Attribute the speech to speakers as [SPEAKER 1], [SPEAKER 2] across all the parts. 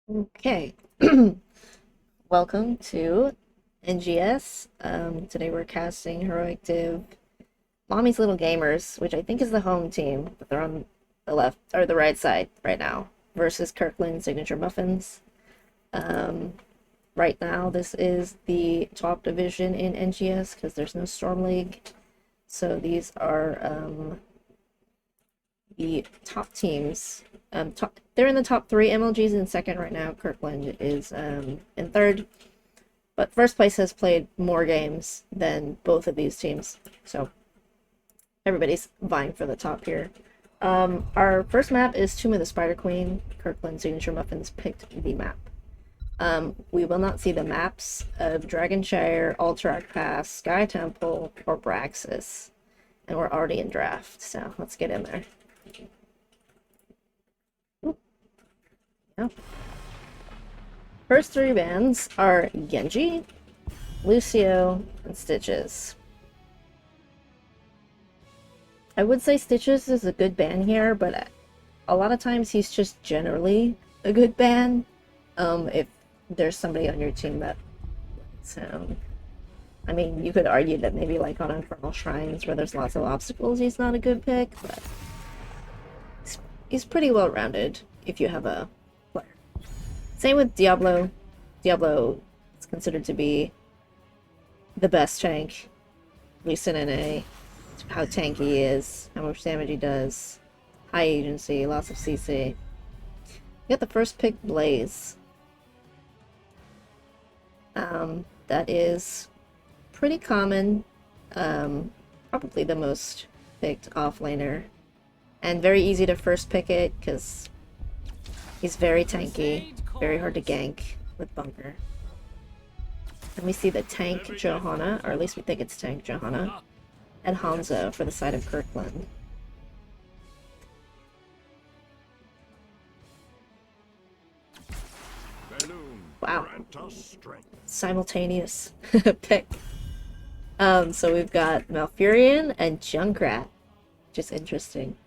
[SPEAKER 1] Okay, welcome to NGS. Today we're casting Heroic Div Mommy's Little Gamers, which I think is the home team, but they're on the left or the right side right now, versus Kirkland Signature Muffins. Um, right now, this is the top division in NGS because there's no Storm League. So these are the top teams. They're in the top three. MLG's in second right now. Kirkland is in third. But first place has played more games than both of these teams. So everybody's vying for the top here. Our first map is Tomb of the Spider Queen. Kirkland Signature Muffins picked the map. We will not see the maps of Dragonshire, Alterac Pass, Sky Temple, or Braxis. And we're already in draft, so let's get in there. Yeah. First three bands are Genji, Lucio, and Stitches. I would say Stitches is a good ban here, but a lot of times he's just generally a good ban. If there's somebody on your team that I mean, you could argue that maybe like on Infernal Shrines where there's lots of obstacles, he's not a good pick, but he's pretty well rounded if you have a player. Same with Diablo. Diablo is considered to be the best tank. At least in NA. How tanky he is, how much damage he does. High agency, lots of CC. You got the first pick, Blaze. That is pretty common. Probably the most picked offlaner. And very easy to first pick it because he's very tanky, very hard to gank with Bunker. And we see the tank Johanna, or at least we think it's tank Johanna, and Hanzo for the side of Kirkland. Wow. Simultaneous pick. So we've got Malfurion and Junkrat. Just interesting.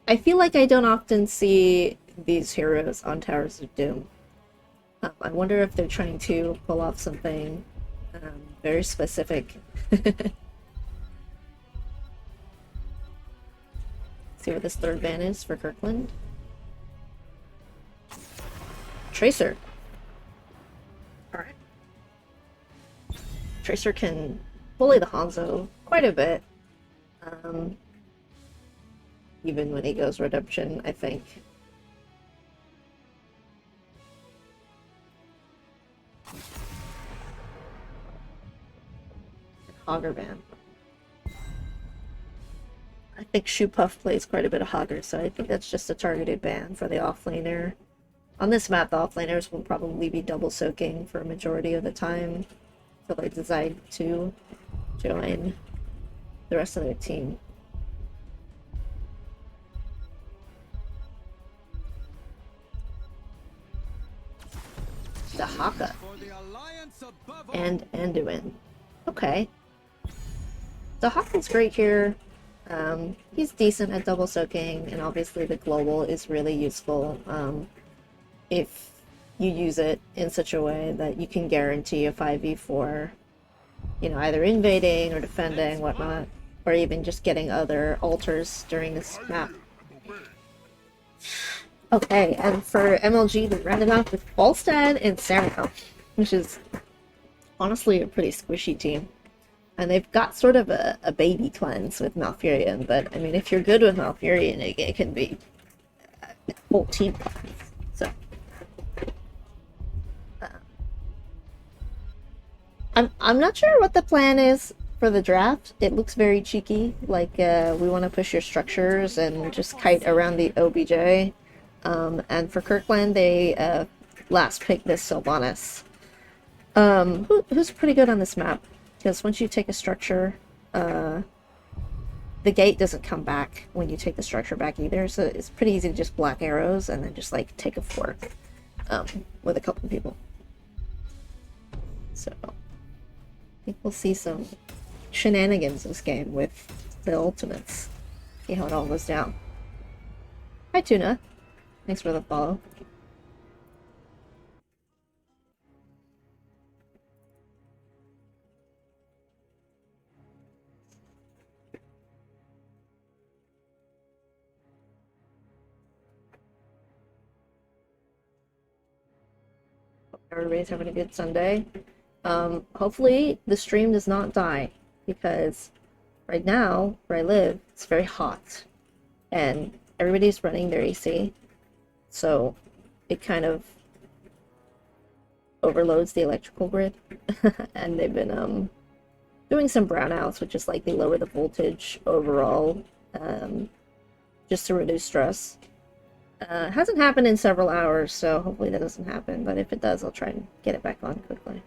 [SPEAKER 1] I feel like I don't often see these heroes on Towers of Doom. I wonder if they're trying to pull off something very specific. See what this third ban is for Kirkland. Tracer. Alright. Tracer can bully the Hanzo quite a bit. Even when he goes Redemption, I think. Hogger ban. I think Shoepuff plays quite a bit of Hogger, so I think that's just a targeted ban for the offlaner. On this map, the offlaners will probably be double soaking for a majority of the time until they decide to join the rest of their team. The Haka. And Anduin. Okay. The Haka's great here. He's decent at double soaking, and obviously the global is really useful if you use it in such a way that you can guarantee a 5v4, you know, either invading or defending, whatnot, or even just getting other altars during this map. Okay, and for MLG, they rounded off with Falstad and Sereno, which is honestly a pretty squishy team. And they've got sort of a baby cleanse with Malfurion, but I mean, if you're good with Malfurion, it can be a whole team cleanse. So, I'm not sure what the plan is for the draft. It looks very cheeky, like we want to push your structures and just kite around the OBJ. And for Kirkland, they last picked this Sylvanas, who's pretty good on this map. Because once you take a structure, the gate doesn't come back when you take the structure back either, so it's pretty easy to just black arrows and then just like take a fort with a couple people. So I think we'll see some shenanigans this game with the ultimates. See how it all goes down. Hi Tuna, thanks for the follow. Everybody's having a good Sunday. Hopefully the stream does not die, because right now, where I live, it's very hot. And everybody's running their AC. So it kind of overloads the electrical grid. And they've been doing some brownouts, which is like they lower the voltage overall, just to reduce stress. Hasn't happened in several hours, so hopefully that doesn't happen, but if it does, I'll try and get it back on quickly.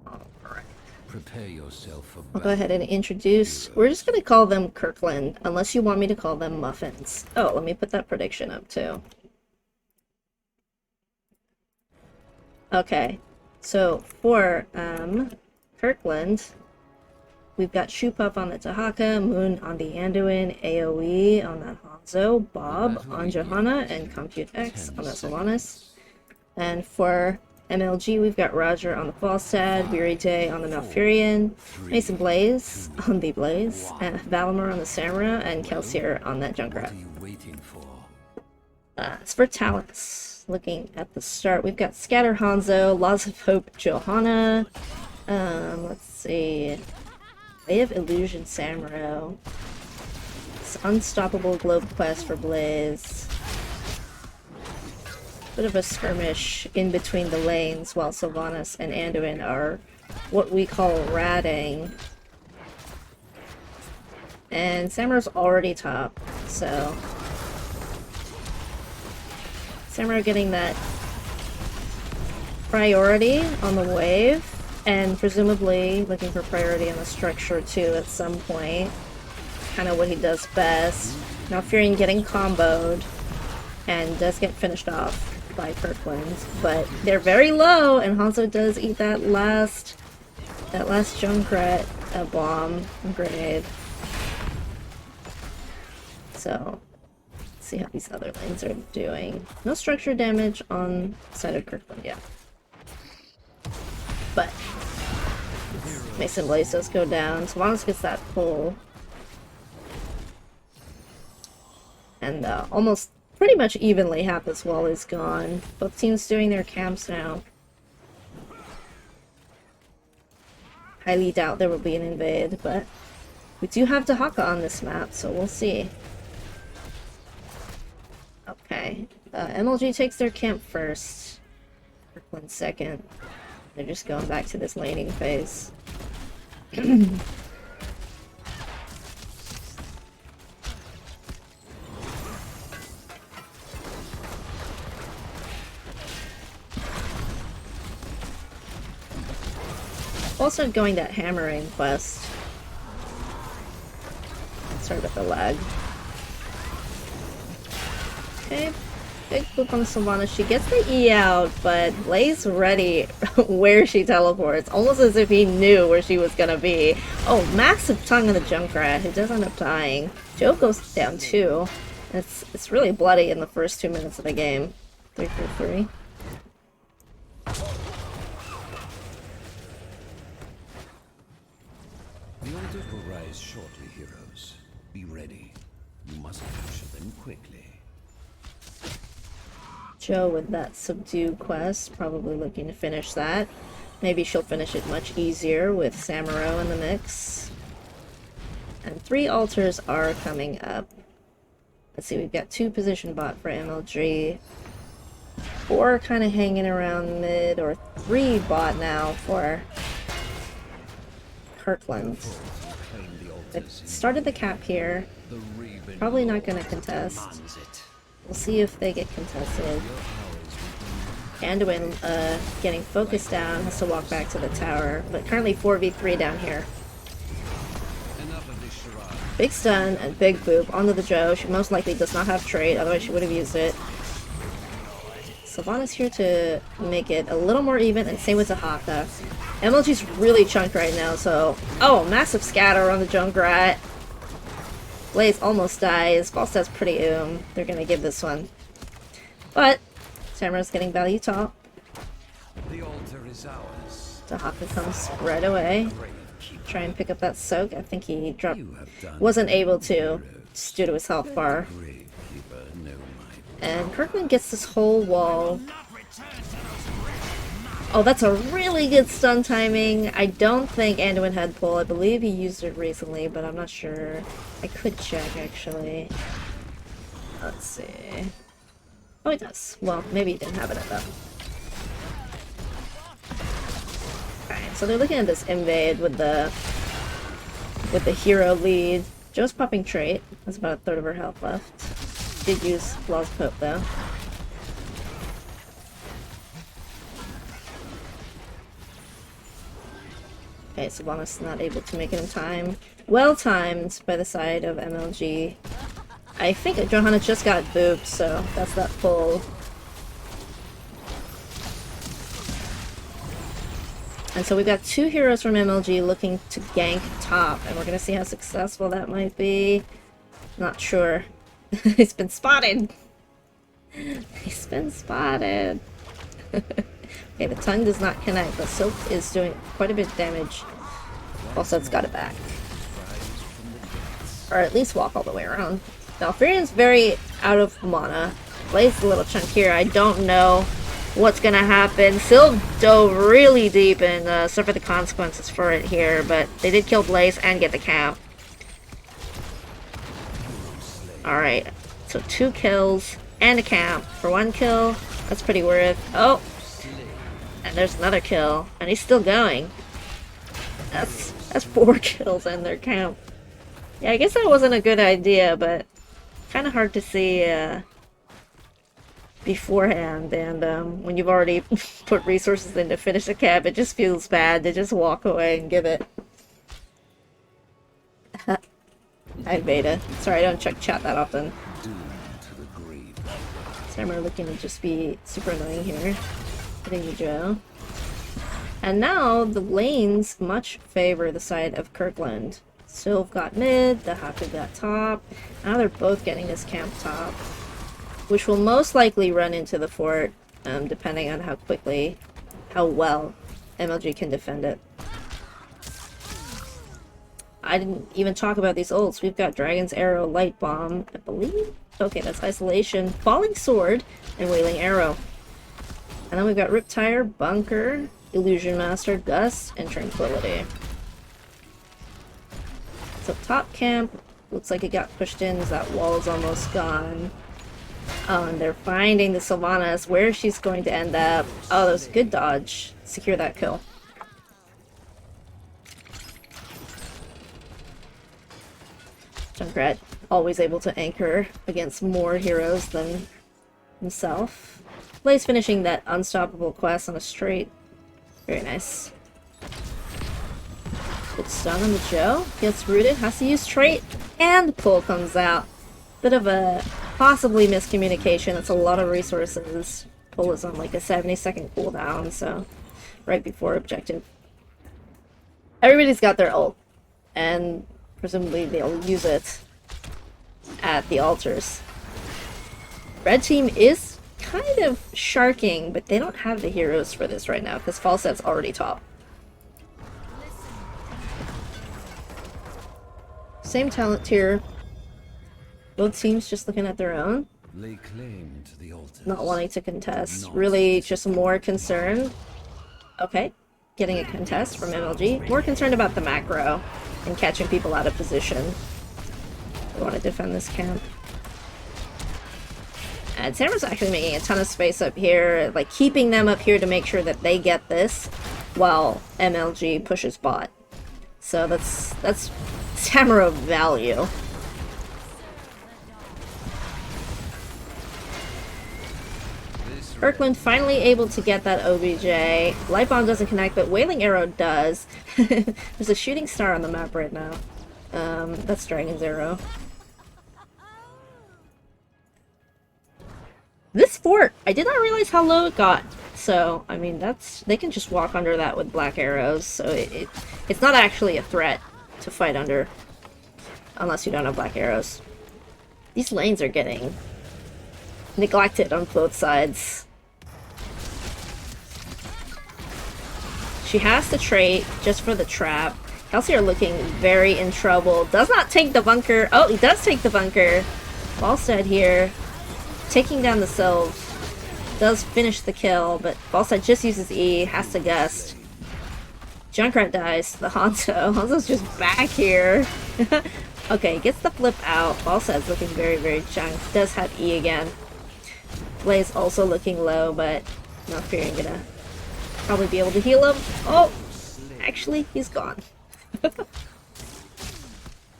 [SPEAKER 1] Alright.
[SPEAKER 2] Prepare yourself for
[SPEAKER 1] I'll go ahead and introduce... We're just going to call them Kirkland, unless you want me to call them Muffins. Oh, let me put that prediction up, too. Okay, so for Kirkland... We've got Shupap on the Tahaka, Moon on the Anduin, AoE on that Hanzo, Bob on Johanna, and Compute X on that Sylvanas. And for MLG, we've got Roger on the Falstad, Weary Day on the Malfurion, Mason Blaze on the Blaze, and Valimir on the Samura, and Kelsier on that Junkrat. As for talents, looking at the start, we've got Scatter Hanzo, Laws of Hope Johanna, let's see... They have Illusion Samuro. It's Unstoppable Globe Quest for Blaze. Bit of a skirmish in between the lanes while Sylvanas and Anduin are what we call ratting. And Samuro's already top, so... Samuro getting that priority on the wave. And presumably looking for priority on the structure too at some point. Kind of what he does best. Now Furion getting comboed and does get finished off by Kirkland, but they're very low, and Hanzo does eat that last Junkrat bomb grenade. So let's see how these other lanes are doing. No structure damage on the side of Kirkland yet. But Mason Blaze does go down. Sylvanas gets that pull. And almost pretty much evenly half this wall is gone. Both teams doing their camps now. Highly doubt there will be an invade, but we do have Tahaka on this map, so we'll see. Okay. MLG takes their camp first. Kirkland second. They're just going back to this laning phase. Also going that hammering quest. Sorry about the lag. Okay. Big boop on the Sylvanas. She gets the E out, but Blaze ready where she teleports. Almost as if he knew where she was gonna be. Oh, massive tongue on the Junkrat, who does end up dying. Joe goes down too. It's really bloody in the first 2 minutes of the game. 3 for 3.
[SPEAKER 2] The orders will rise shortly, heroes. Be ready. You must capture them quickly.
[SPEAKER 1] Joe with that subdue quest, probably looking to finish that. Maybe she'll finish it much easier with Samuro in the mix. And 3 altars are coming up. Let's see, we've got 2 position bot for MLG. 4 kind of hanging around mid, or 3 bot now for Kirkland. They've started the cap here. Probably not going to contest. We'll see if they get contested. Anduin getting focused down, has to walk back to the tower, but currently 4v3 down here. Big stun and big boop onto the Joe. She most likely does not have trait, otherwise she would have used it. Sylvanas here to make it a little more even, and same with Tahaka. MLG's really chunked right now, so... Oh, massive scatter on the Junkrat. Blaze almost dies. Falstad's pretty They're gonna give this one. But Samura's getting value top.
[SPEAKER 2] The altar is ours.
[SPEAKER 1] Tahaka comes right away. Try and pick up that soak. I think he wasn't able to. just due to his health bar.
[SPEAKER 2] Gravekeeper, no my
[SPEAKER 1] And Kirkland gets this whole wall. Oh, that's a really good stun timing. I don't think Anduin had pull. I believe he used it recently, but I'm not sure. I could check, actually. Let's see. Oh, he does. Well, maybe he didn't have it at that. Alright, so they're looking at this invade with the hero lead. Joe's popping trait. That's about a third of her health left. Did use Law's Pope, though. Okay, Sylvanas not able to make it in time. Well timed by the side of MLG. I think Johanna just got booped, so that's that pull. And so we've got two heroes from MLG looking to gank top, and we're gonna see how successful that might be. Not sure. He's been spotted! He's been spotted! Okay, the tongue does not connect, but Silk is doing quite a bit of damage. Also, it's got it back. Or at least walk all the way around. Now, Furion's very out of mana. Blaze a little chunkier. I don't know what's gonna happen. Sylv dove really deep and suffered the consequences for it here, but they did kill Blaze and get the camp. Alright, so 2 kills and a camp for 1 kill. That's pretty worth. Oh! And there's another kill, and he's still going. That's 4 kills and their camp. Yeah, I guess that wasn't a good idea, but kind of hard to see beforehand. And when you've already put resources in to finish a camp, it just feels bad to just walk away and give it. Hi, Beta. Sorry, I don't check chat that often. Sammer looking to just be super annoying here. Hitting the Joe. And now the lanes much favor the side of Kirkland. Sylv got mid, the Haku got top. Now they're both getting this camp top, which will most likely run into the fort, depending on how well MLG can defend it. I didn't even talk about these ults. We've got Dragon's Arrow, Light Bomb, I believe. Okay, that's Isolation, Falling Sword, and Wailing Arrow. And then we've got Riptire, Bunker, Illusion Master, Gust, and Tranquility. So top camp, looks like it got pushed in as that wall is almost gone. Oh, and they're finding the Sylvanas, where she's going to end up. Oh, that was a good dodge. Secure that kill. Junkrat, always able to anchor against more heroes than himself. Blaze finishing that unstoppable quest on a straight. Very nice. Good stun on the Joe. Gets rooted, has to use trait, and pull comes out. Bit of a possibly miscommunication. That's a lot of resources. Pull is on like a 70-second cooldown, so right before objective. Everybody's got their ult, and presumably they'll use it at the altars. Red team is kind of sharking, but they don't have the heroes for this right now because Falset's already top. Same talent tier. Both teams just looking at their own.
[SPEAKER 2] Lay claim to the altars.
[SPEAKER 1] Not wanting to contest. Really just more concerned. Okay. Getting a contest from MLG. More concerned about the macro and catching people out of position. We want to defend this camp. And Sammer's actually making a ton of space up here, like keeping them up here to make sure that they get this while MLG pushes bot. So that's Sammer of value. Kirkland finally able to get that OBJ. Light Bomb doesn't connect, but Wailing Arrow does. There's a shooting star on the map right now. That's Dragon's Arrow. This fort, I did not realize how low it got. So, I mean, they can just walk under that with black arrows. So it's not actually a threat to fight under, unless you don't have black arrows. These lanes are getting neglected on both sides. She has to trait just for the trap. Kelsey are looking very in trouble. Does not take the bunker. Oh, he does take the bunker. Falstad here, taking down the Sylve. Does finish the kill, but Falstad just uses E, has to gust. Junkrat dies to the Hanzo. Hanzo's just back here. Okay, gets the flip out. Falstad's looking very, very chunked. Does have E again. Blaze also looking low, but Malfurion gonna probably be able to heal him. Oh! Actually, he's gone.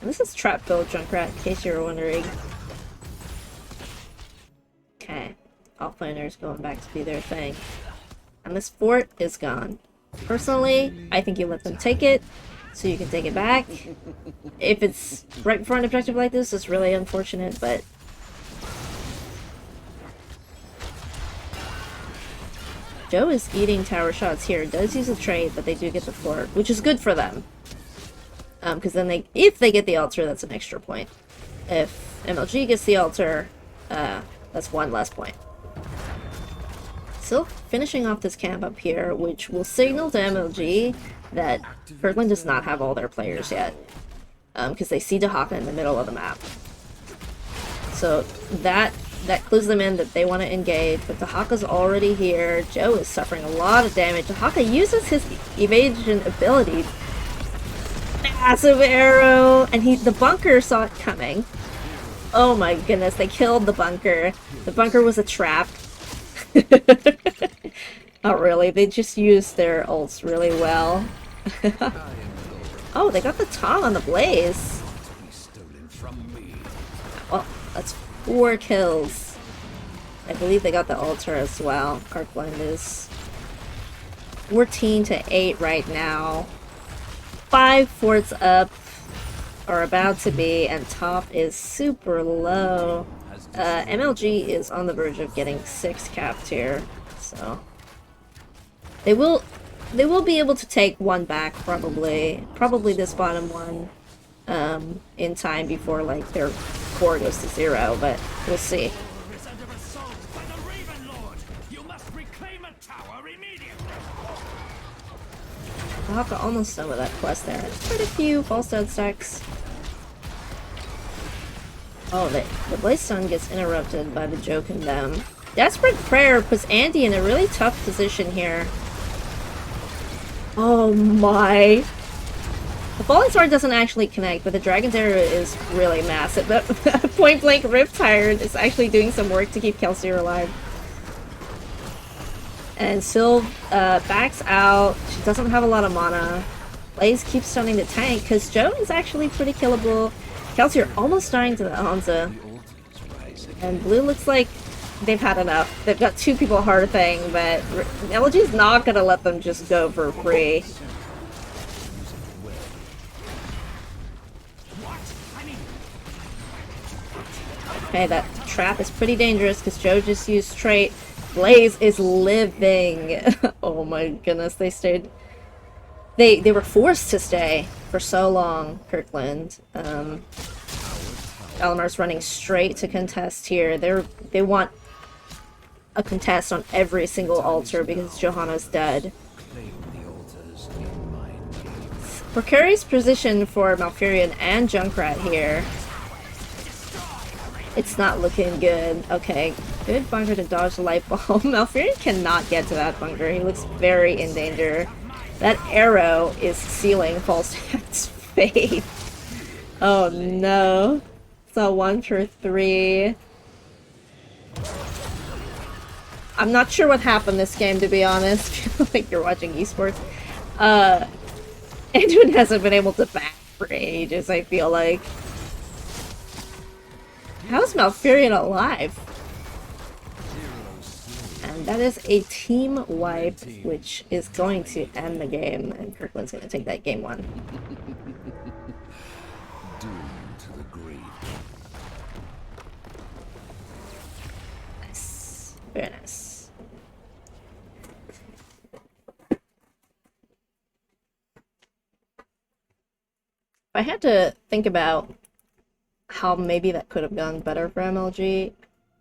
[SPEAKER 1] This is trap build Junkrat, in case you were wondering. Okay. Offlaner's going back to be their thing. And this fort is gone. Personally, I think you let them take it, so you can take it back. If it's right before an objective like this, it's really unfortunate, but... Joe is eating tower shots here. Does use a trait, but they do get the fort, which is good for them. Because then if they get the altar, that's an extra point. If MLG gets the altar, that's one less point. Still finishing off this camp up here, which will signal to MLG that Kirkland does not have all their players yet. Because they see Dahaka in the middle of the map. So that clues them in that they want to engage, but Dahaka's already here. Joe is suffering a lot of damage. Dahaka uses his evasion ability. Massive arrow! And the bunker saw it coming. Oh my goodness, they killed the bunker. The bunker was a trap. Not really, they just used their ults really well. Oh, they got the Tong on the Blaze. Well, that's 4 kills. I believe they got the altar as well. Kirkland is 14 to 8 right now. 5 forts up, or about to be, and top is super low. MLG is on the verge of getting 6 capped here, so they will be able to take one back probably this bottom one in time before like their core goes to 0, but we'll see. Dahaka almost done with that quest there. Quite a few Falstad stacks. Oh, the Blaze Stun gets interrupted by the Joke and them. Desperate Prayer puts Andy in a really tough position here. Oh my. The Falling Sword doesn't actually connect, but the Dragon's Arrow is really massive. That Point Blank Riptide is actually doing some work to keep Kelsier alive. And Sylve backs out. She doesn't have a lot of mana. Blaze keeps stunning the tank because Joe is actually pretty killable. Kelsier almost dying to the Hanzo. And blue looks like they've had enough. They've got 2 people hard thing, but LG's not gonna let them just go for free. Okay, that trap is pretty dangerous because Joe just used trait. Blaze is living. Oh my goodness, they stayed. They were forced to stay for so long, Kirkland. Alamar's running straight to contest here. They want a contest on every single altar because Johanna's dead. Precarious position for Malfurion and Junkrat here. It's not looking good. Okay, good bunker to dodge the light bulb. Malfurion cannot get to that bunker. He looks very in danger. That arrow is sealing Falstad's fate. Oh no. So 1 for 3. I'm not sure what happened this game, to be honest. I feel like you're watching esports. Edwin hasn't been able to back for ages, I feel like. How's Malfurion alive? And that is a team wipe, which is going to end the game, and Kirkland's going to take that game 1.
[SPEAKER 2] Doomed to the grave.
[SPEAKER 1] Nice. Very nice. If I had to think about how maybe that could have gone better for MLG,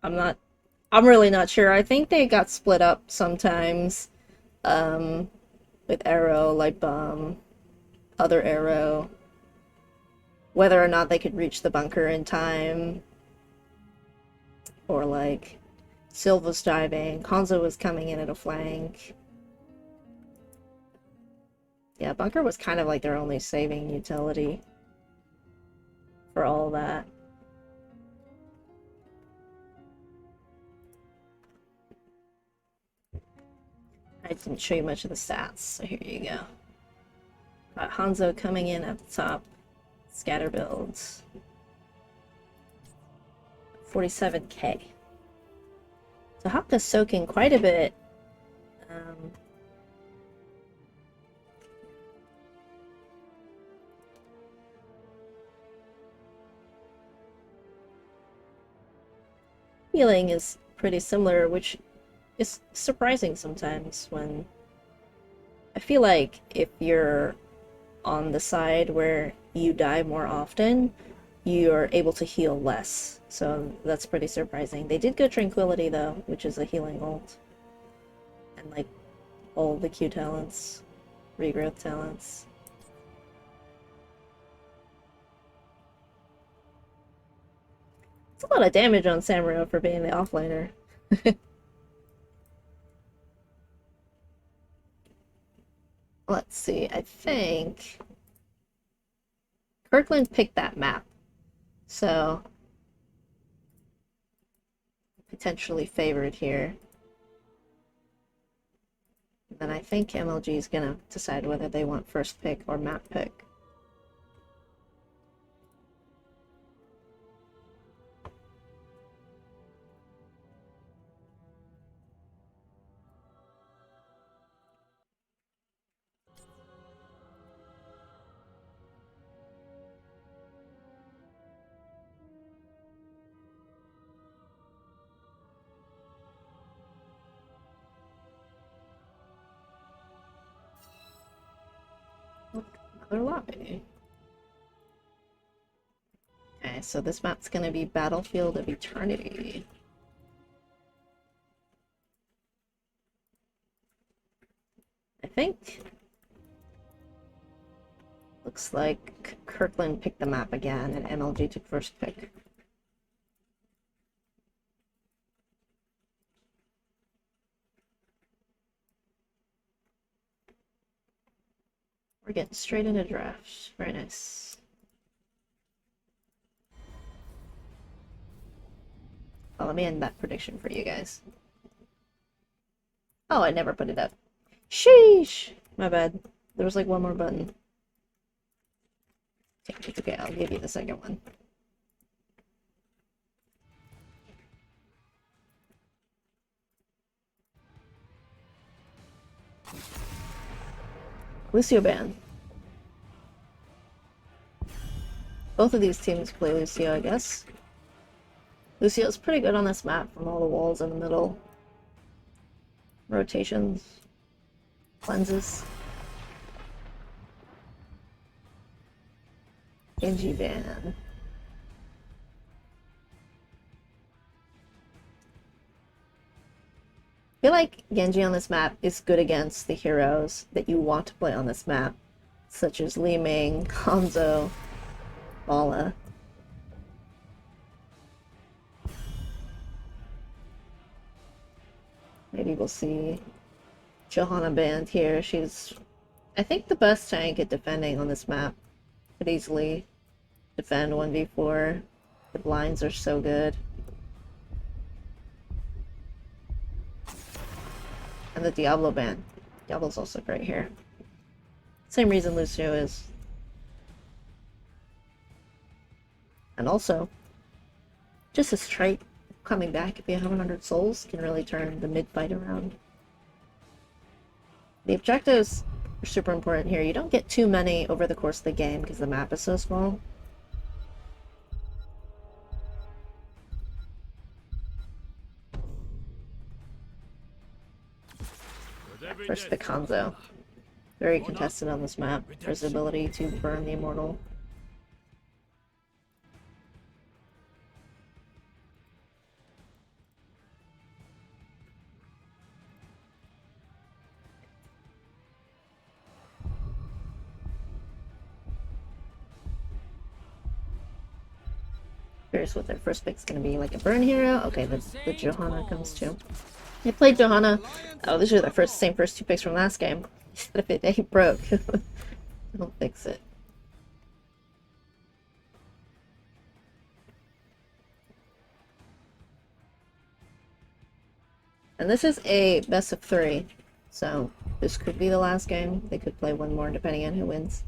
[SPEAKER 1] I'm really not sure. I think they got split up sometimes with Arrow, Light Bomb, other arrow, whether or not they could reach the bunker in time, or like Sylve was diving, Hanzo was coming in at a flank. Yeah, bunker was kind of like their only saving utility for all that. I didn't show you much of the stats, so here you go. Got Hanzo coming in at the top. Scatter builds. 47k. So Hopka's soaking quite a bit. Healing is pretty similar, which is surprising sometimes when I feel like if you're on the side where you die more often, you're able to heal less. So that's pretty surprising. They did go Tranquility though, which is a healing ult. And like all the Q talents, regrowth talents. It's a lot of damage on Samuro for being the offlaner. Let's see, I think Kirkland picked that map, so potentially favored here. And then I think MLG is gonna decide whether they want first pick or map pick. Another lobby. Okay, so this map's gonna be Battlefield of Eternity. I think. Looks like Kirkland picked the map again, and MLG took first pick. We're getting straight into draft. Very nice. Oh, let me end that prediction for you guys. Oh, I never put it up. Sheesh! My bad. There was like one more button. Okay, it's okay, I'll give you the second one. Lucio ban. Both of these teams play Lucio, I guess. Lucio's pretty good on this map from all the walls in the middle. Rotations. Cleanses. Genji ban. I feel like Genji on this map is good against the heroes that you want to play on this map, such as Li Ming, Hanzo, Bala. Maybe we'll see Johanna banned here. She's, I think, the best tank at defending on this map. Could easily defend 1v4. The blinds are so good. And the Diablo ban. Diablo's also great here. Same reason Lucio is. And also, just a straight coming back if you have 100 souls can really turn the mid-fight around. The objectives are super important here. You don't get too many over the course of the game because the map is so small. First pick Hanzo. Very contested on this map for his ability to burn the Immortal. Curious what their first pick's gonna be. Like a burn hero? Okay, the Johanna comes too. They played Johanna. Oh, these are the same first two picks from last game. If it ain't broke, don't fix it. And this is a best of 3, so this could be the last game. They could play one more depending on who wins.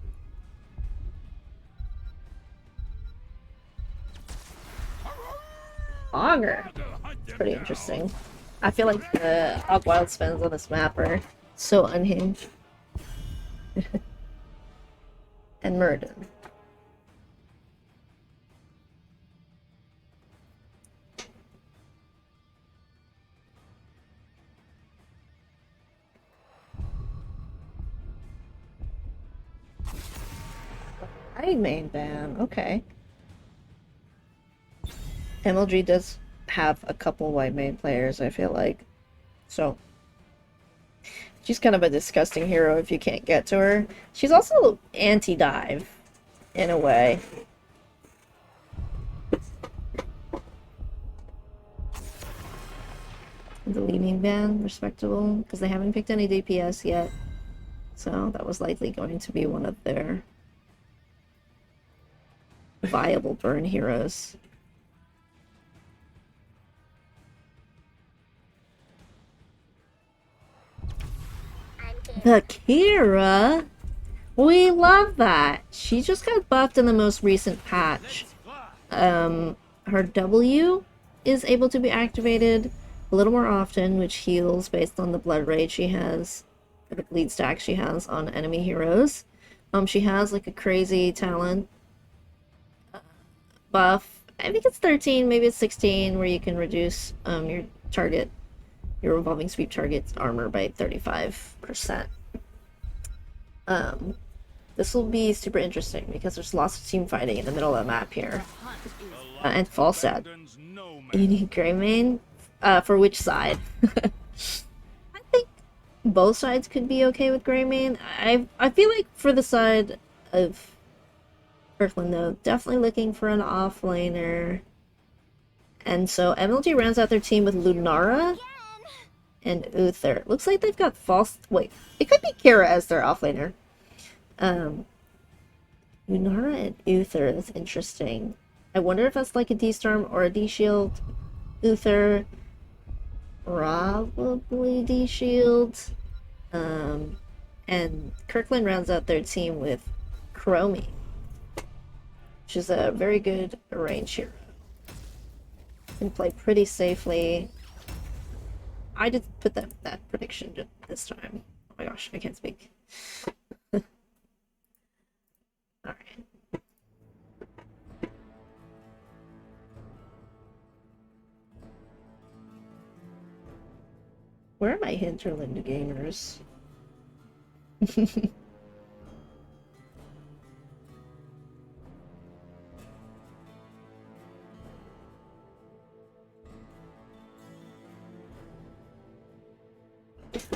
[SPEAKER 1] Augur. It's pretty interesting. I feel like the Wild spells on this map are so unhinged. And Murden. Main ban, okay. MLG does have a couple white main players, I feel like. So, she's kind of a disgusting hero if you can't get to her. She's also anti-dive, in a way. The leading ban, respectable, because they haven't picked any DPS yet. So that was likely going to be one of their viable burn heroes. The Kira? We love that! She just got buffed in the most recent patch. Her W is able to be activated a little more often, which heals based on the blood rate she has, or the bleed stack she has on enemy heroes. She has like a crazy talent buff. I think it's 13, maybe it's 16, where you can reduce your revolving sweep target's armor by 35%. This will be super interesting because there's lots of team fighting in the middle of the map here. And Falstad. You need Greymane? For which side? I think both sides could be okay with Greymane. I feel like for the side of Kirkland, though, definitely looking for an offlaner. And so MLG rounds out their team with Lunara and Uther. Looks like they've got wait, it could be Kira as their offlaner. Lunara and Uther, that's interesting. I wonder if that's like a D-Storm or a D-Shield. Uther, probably D-Shield. And Kirkland rounds out their team with Chromie, which is a very good range hero. Can play pretty safely. I did put that prediction this time. Oh my gosh, I can't speak. Alright. Where are my Hinterland gamers?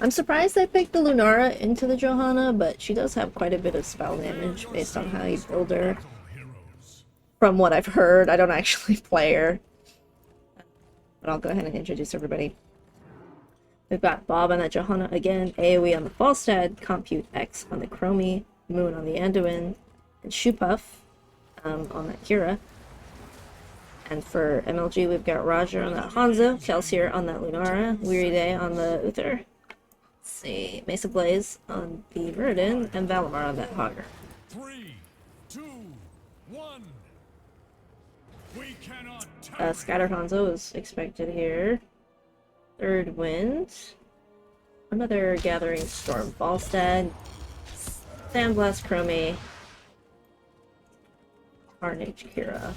[SPEAKER 1] I'm surprised they picked the Lunara into the Johanna, but she does have quite a bit of spell damage based on how you build her. From what I've heard, I don't actually play her. But I'll go ahead and introduce everybody. We've got Bob on that Johanna again, AoE on the Falstad, Compute X on the Chromie, Moon on the Anduin, and Shoepuff on that Kira. And for MLG, we've got Roger on that Hanzo, Kelsier on that Lunara, Weary Day on the Uther. Let's see, Mesa Blaze on the Murden, and Valimar on that Hogger.
[SPEAKER 3] 3, 2, 1. We cannot
[SPEAKER 1] Scatter Hanzo is expected here. Third Wind. Another Gathering Storm Falstad. Sandblast Chromie. Carnage Kira.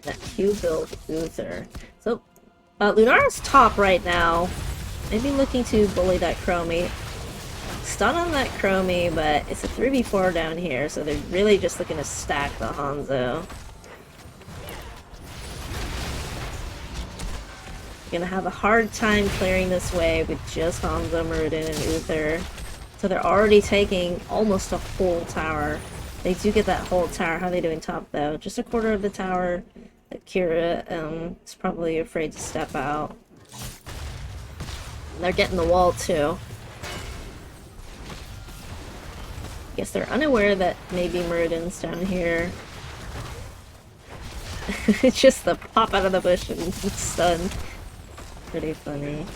[SPEAKER 1] That Q build Uther. So, Lunara's top right now. Maybe looking to bully that Chromie. Stun on that Chromie, but it's a 3v4 down here, so they're really just looking to stack the Hanzo. Gonna have a hard time clearing this wave with just Hanzo, Murden, and Uther. So they're already taking almost a full tower They do get that whole tower. How are they doing top, though? Just a quarter of the tower. Kira is probably afraid to step out. They're getting the wall, too. Guess they're unaware that maybe Muradin's down here. It's just the pop out of the bush and stun. Pretty funny.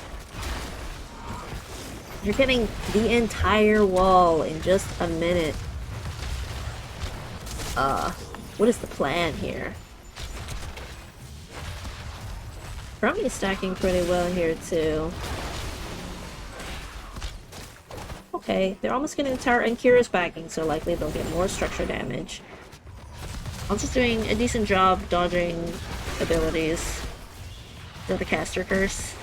[SPEAKER 1] You're getting the entire wall in just a minute. What is the plan here? Probably stacking pretty well here too. Okay, they're almost getting the tower, and Kira's backing, so likely they'll get more structure damage. I'm just doing a decent job dodging abilities. Is that the caster curse?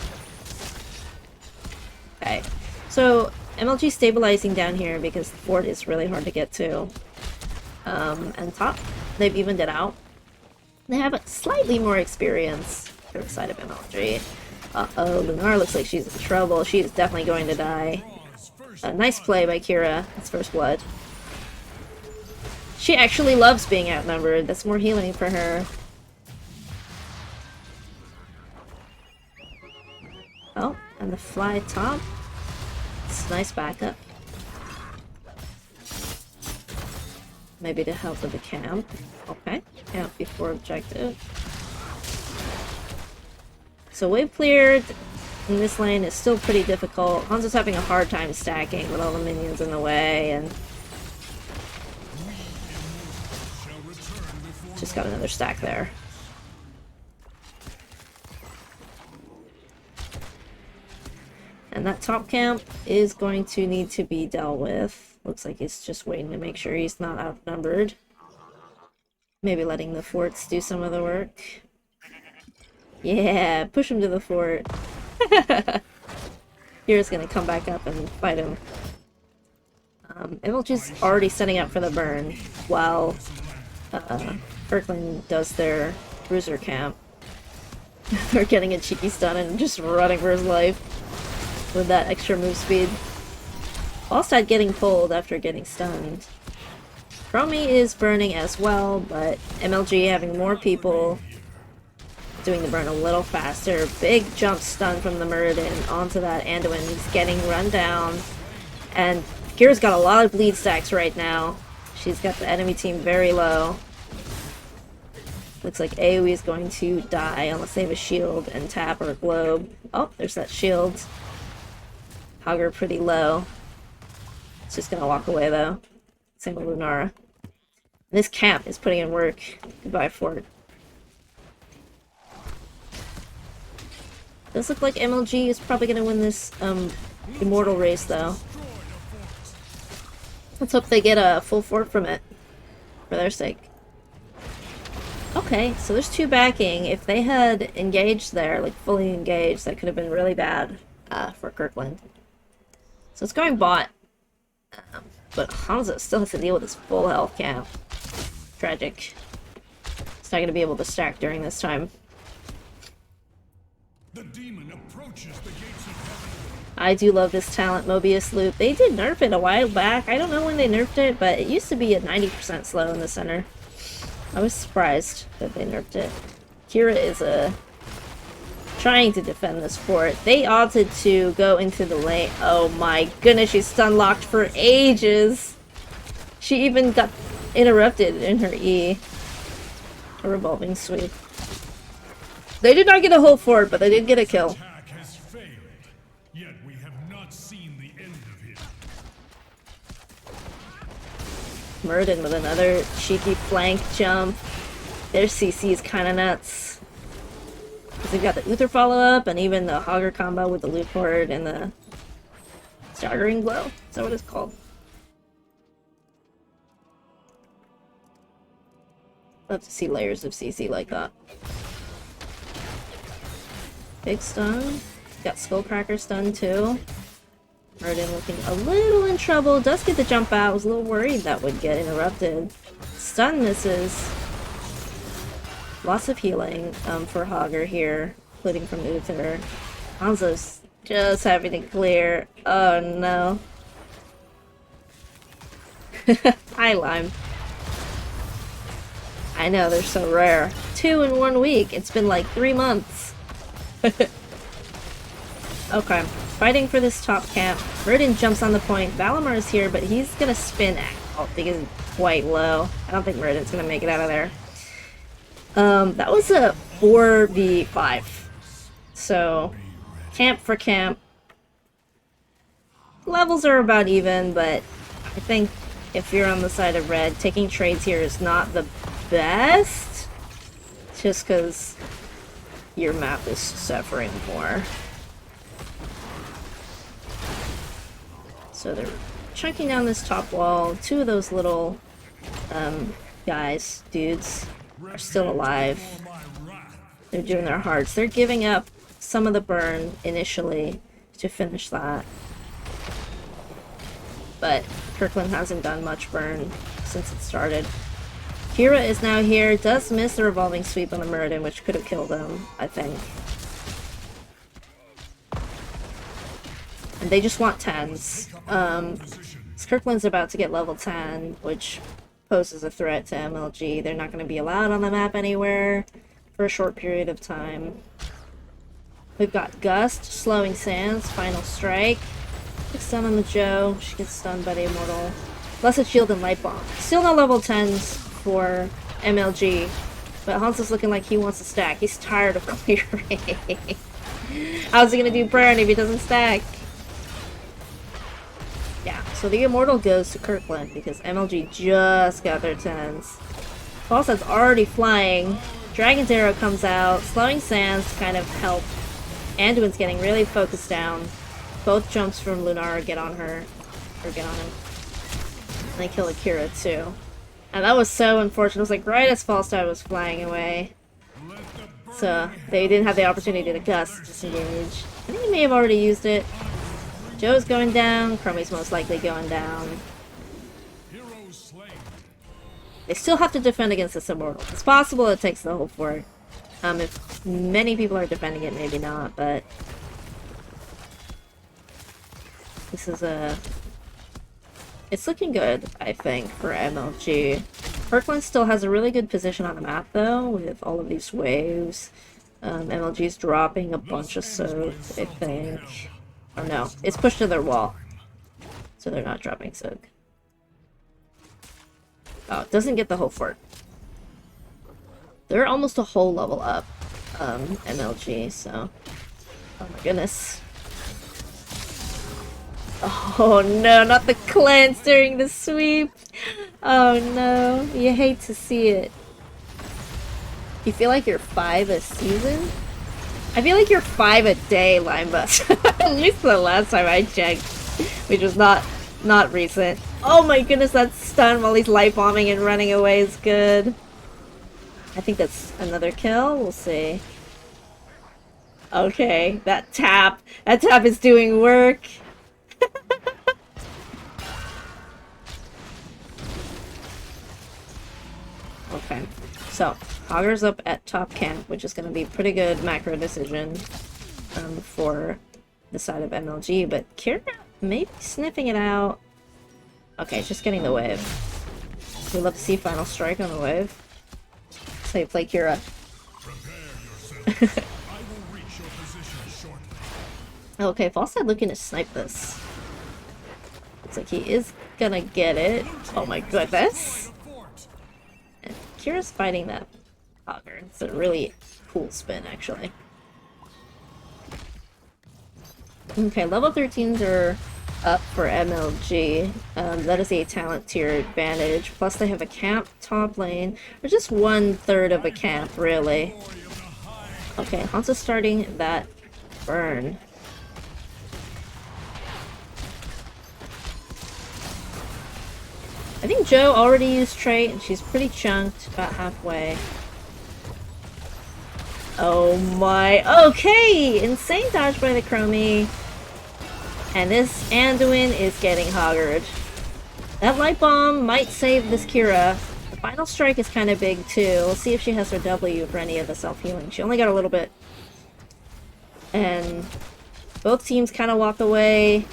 [SPEAKER 1] Okay, so MLG stabilizing down here because the fort is really hard to get to. And top, they've evened it out. They have slightly more experience to the side of MLG. Uh-oh, Lunar looks like she's in trouble. She is definitely going to die. Nice play by Kira. That's first blood. She actually loves being outnumbered. That's more healing for her. Oh, and the fly top. It's nice backup. Maybe to help with the camp. Okay, camp before objective. So wave cleared in this lane is still pretty difficult. Hanzo's having a hard time stacking with all the minions in the way, and just got another stack there. And that top camp is going to need to be dealt with. Looks like he's just waiting to make sure he's not outnumbered. Maybe letting the forts do some of the work. Yeah, push him to the fort. Kira's gonna come back up and fight him. MLG's already setting up for the burn while Kirkland does their bruiser camp. They're getting a cheeky stun and just running for his life with that extra move speed. Falstad getting pulled after getting stunned. Chromie is burning as well, but MLG having more people doing the burn a little faster. Big jump stun from the Muradin onto that Anduin. He's getting run down. And Kira's got a lot of bleed stacks right now. She's got the enemy team very low. Looks like AoE is going to die unless they have a shield and tap or a globe. Oh, there's that shield. Hogger pretty low. It's just gonna walk away though. Same with Lunara. This camp is putting in work. Goodbye, fort. Does look like MLG is probably gonna win this immortal race though. Let's hope they get a full fort from it for their sake. Okay, so there's two backing. If they had engaged there, like fully engaged, that could have been really bad for Kirkland. So it's going bot. But Hanzo still has to deal with his full health camp. Tragic. He's not going to be able to stack during this time.
[SPEAKER 3] The demon approaches the gates of heaven.
[SPEAKER 1] I do love this talent, Mobius Loop. They did nerf it a while back. I don't know when they nerfed it, but it used to be at 90% slow in the center. I was surprised that they nerfed it. Kira is trying to defend this fort. They opted to go into the lane. Oh my goodness, she's stun locked for ages. She even got interrupted in her E. A revolving sweep. They did not get a whole fort, but they did get a kill.
[SPEAKER 3] Attack has failed, yet we have not seen the end of him.
[SPEAKER 1] Muradin with another cheeky flank jump. Their CC is kind of nuts. Because they've got the Uther follow-up, and even the Hogger combo with the loot horde and the staggering blow. Is that what it's called? Love to see layers of CC like that. Big stun. Got Skullcracker stun too. Muradin looking a little in trouble. Does get the jump out. Was a little worried that would get interrupted. Stun misses. Lots of healing for Hogger here, including from Uther. Hanzo's just having to clear. Oh no. Hi, Lime. I know, they're so rare. 2 in 1 week. It's been like 3 months. Okay, fighting for this top camp. Meridian jumps on the point. Valimar is here, but he's gonna spin out because he's quite low. I don't think Meridian's gonna make it out of there. That was a 4v5. So, camp for camp. Levels are about even, but I think if you're on the side of red, taking trades here is not the best. Just because your map is suffering more. So they're chunking down this top wall. 2 of those little dudes, are still alive. They're doing their hearts. They're giving up some of the burn initially to finish that. But Kirkland hasn't done much burn since it started. Kira is now here. Does miss the revolving sweep on the Meridian, which could have killed him, I think. And they just want 10s. Kirkland's about to get level 10, which poses a threat to MLG. They're not going to be allowed on the map anywhere for a short period of time. We've got Gust, Slowing Sands, Final Strike. Stun on the Joe. She gets stunned by the Immortal. Blessed Shield and Light Bomb. Still no level 10s for MLG, but Hanzo's looking like he wants to stack. He's tired of clearing. How's he going to do burn if he doesn't stack? Yeah, so the Immortal goes to Kirkland because MLG just got their 10s. Falsehead's already flying. Dragon's Arrow comes out. Slowing Sands to kind of help. Anduin's getting really focused down. Both jumps from Lunara get on her. Or get on him. And they kill Akira too. And that was so unfortunate. It was like right as Falstad was flying away. So they didn't have the opportunity to Gust disengage. I think he may have already used it. Joe's going down. Chromie's most likely going down. They still have to defend against this Immortal. It's possible it takes the whole fort. If many people are defending it, maybe not, but this is it's looking good, I think, for MLG. Kirkland still has a really good position on the map, though, with all of these waves. MLG's dropping a bunch of soak, I think. Oh no, it's pushed to their wall. So they're not dropping soak. Oh, it doesn't get the whole fort. They're almost a whole level up, MLG, so... Oh my goodness. Oh no, not the cleanse during the sweep! Oh no, you hate to see it. You feel like you're 5 a season? I feel like you're 5 a day, Limebus. At least the last time I checked, which was not recent. Oh my goodness, that stun while he's light bombing and running away is good. I think that's another kill. We'll see. Okay, that tap is doing work. Okay, so Hogger's up at top camp, which is going to be a pretty good macro decision for the side of MLG, but Kira maybe sniffing it out. Okay, just getting the wave. We'd love to see Final Strike on the wave. That's how you play Kira. Okay, Falstad looking to snipe this. Looks like he is gonna get it. Oh my goodness! And Kira's fighting that Hogger. It's a really cool spin, actually. Okay, level 13s are up for MLG. That is a talent tier advantage. Plus they have a camp top lane. Or just 1/3 of a camp, really. Okay, Hanzo's starting that burn. I think Joe already used trait, and she's pretty chunked, about halfway. Oh my... Okay! Insane dodge by the Chromie. And this Anduin is getting hoggered. That light bomb might save this Kira. The final strike is kind of big too. We'll see if she has her W for any of the self-healing. She only got a little bit. And both teams kind of walk away,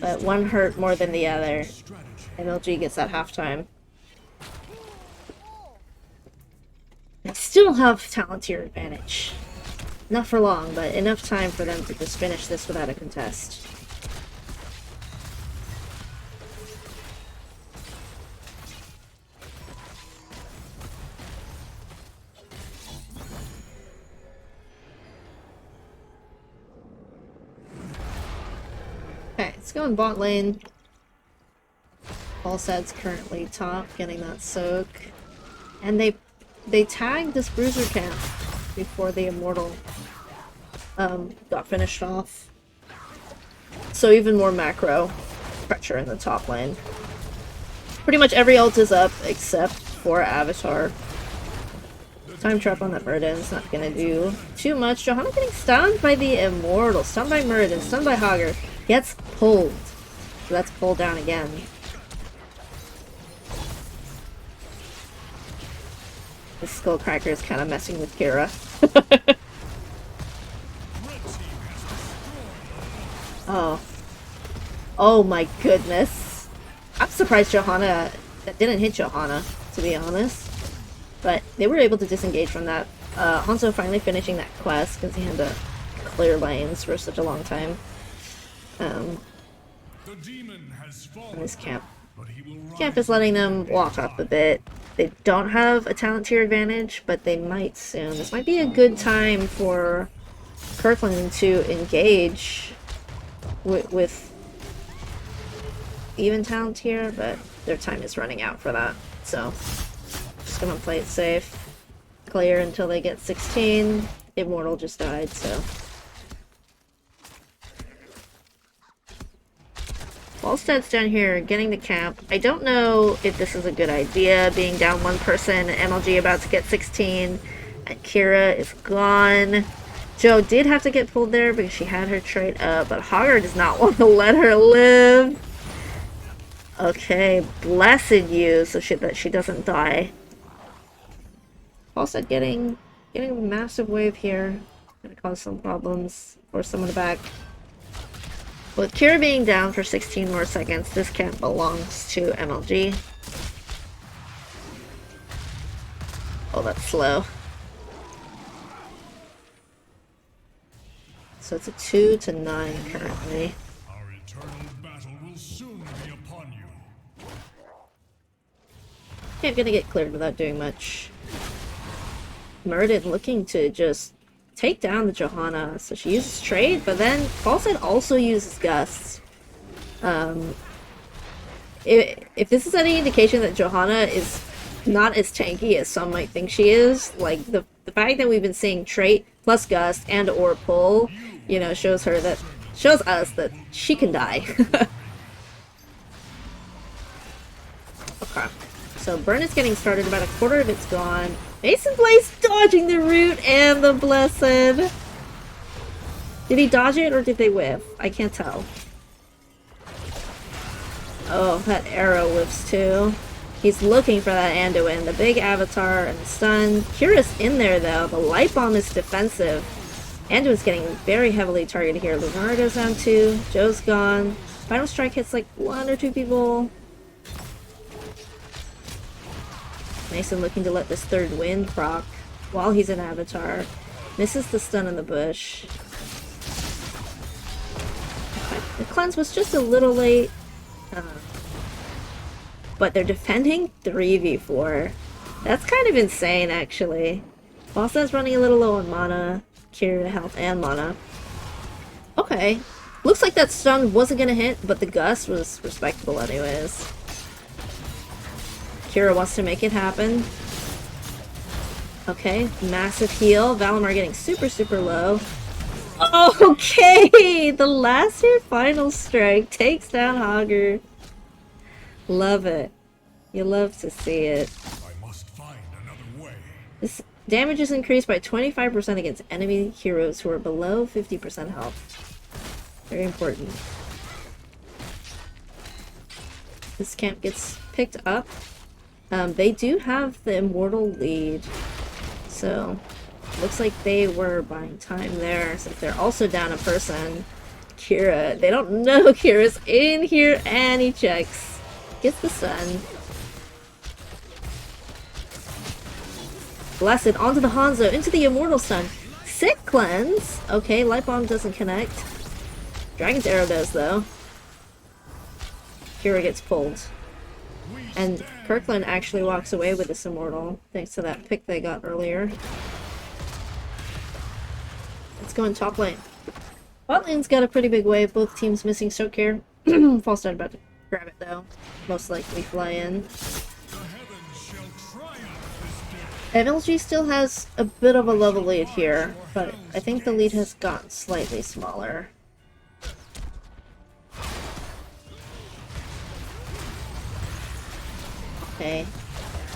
[SPEAKER 1] but one hurt more than the other. MLG gets that halftime. still have talent tier advantage. Not for long, but enough time for them to just finish this without a contest. Okay, let's go in bot lane. Falsad's currently top, getting that soak. And they tagged this bruiser camp before the immortal got finished off. So even more macro pressure in the top lane. Pretty much every ult is up except for Avatar. Time trap on that Muradin's not gonna do too much. Johanna getting stunned by the immortal, stunned by Muradin, stunned by Hager. Gets pulled. So that's pulled down again. The Skullcracker is kind of messing with Kira. Oh. Oh my goodness. I'm surprised Johanna... That didn't hit Johanna, to be honest. But they were able to disengage from that. Hanzo finally finishing that quest because he had to clear lanes for such a long time. This camp is letting them walk up a bit. They don't have a talent tier advantage, but they might soon. This might be a good time for Kirkland to engage with even talent tier, but their time is running out for that. So, just gonna play it safe. Clear until they get 16. Immortal just died, so. Wallstead's down here getting the camp. I don't know if this is a good idea, being down one person, MLG about to get 16, and Kira is gone. Joe did have to get pulled there because she had her trait up, but Hagar does not want to let her live. Okay, blessed you so that she doesn't die. Wallstead getting a massive wave here. Gonna cause some problems, force someone back. With Kira being down for 16 more seconds, this camp belongs to MLG. Oh, that's slow. So it's a 2-9 currently.
[SPEAKER 3] Our eternal battle will soon be upon you.
[SPEAKER 1] Okay, I'm gonna get cleared without doing much. Muradin looking to just take down the Johanna, so she uses trade, but then Falset also uses gusts. If this is any indication that Johanna is not as tanky as some might think she is, like the fact that we've been seeing trait plus gust and or pull, you know, shows us that she can die. Okay, so burn is getting started, about a quarter of it's gone. Mason Blaze dodging the root and the blessed. Did he dodge it or did they whiff? I can't tell. Oh, that arrow whiffs too. He's looking for that Anduin, the big avatar and the stun. Kira's in there though. The light bomb is defensive. Anduin's getting very heavily targeted here. Lunar goes down 2. Joe's gone. Final strike hits like 1 or 2 people. Mason looking to let this third wind proc while he's an avatar. Misses the stun in the bush. The cleanse was just a little late. But they're defending 3v4. That's kind of insane, actually. Falset's running a little low on mana. Kira health and mana. Okay. Looks like that stun wasn't gonna hit, but the gust was respectable anyways. Kira wants to make it happen. Okay, massive heal. Valimar getting super, super low. Okay! The last year final strike takes down Hager. Love it. You love to see it.
[SPEAKER 3] I must find another way.
[SPEAKER 1] This damage is increased by 25% against enemy heroes who are below 50% health. Very important. This camp gets picked up. They do have the immortal lead, so looks like they were buying time there since they're also down a person. Kira, they don't know Kira's in here, and he checks. Gets the stun. Blessed onto the Hanzo, into the Immortal Stun. Sick Cleanse! Okay, Light Bomb doesn't connect. Dragon's Arrow does, though. Kira gets pulled. And Kirkland actually walks away with this Immortal, thanks to that pick they got earlier. Let's go in top lane. Bot lane's got a pretty big wave, both teams missing Soak here. False start about to grab it though. Most likely fly in. MLG still has a bit of a level lead here, but I think the lead has gotten slightly smaller. Okay.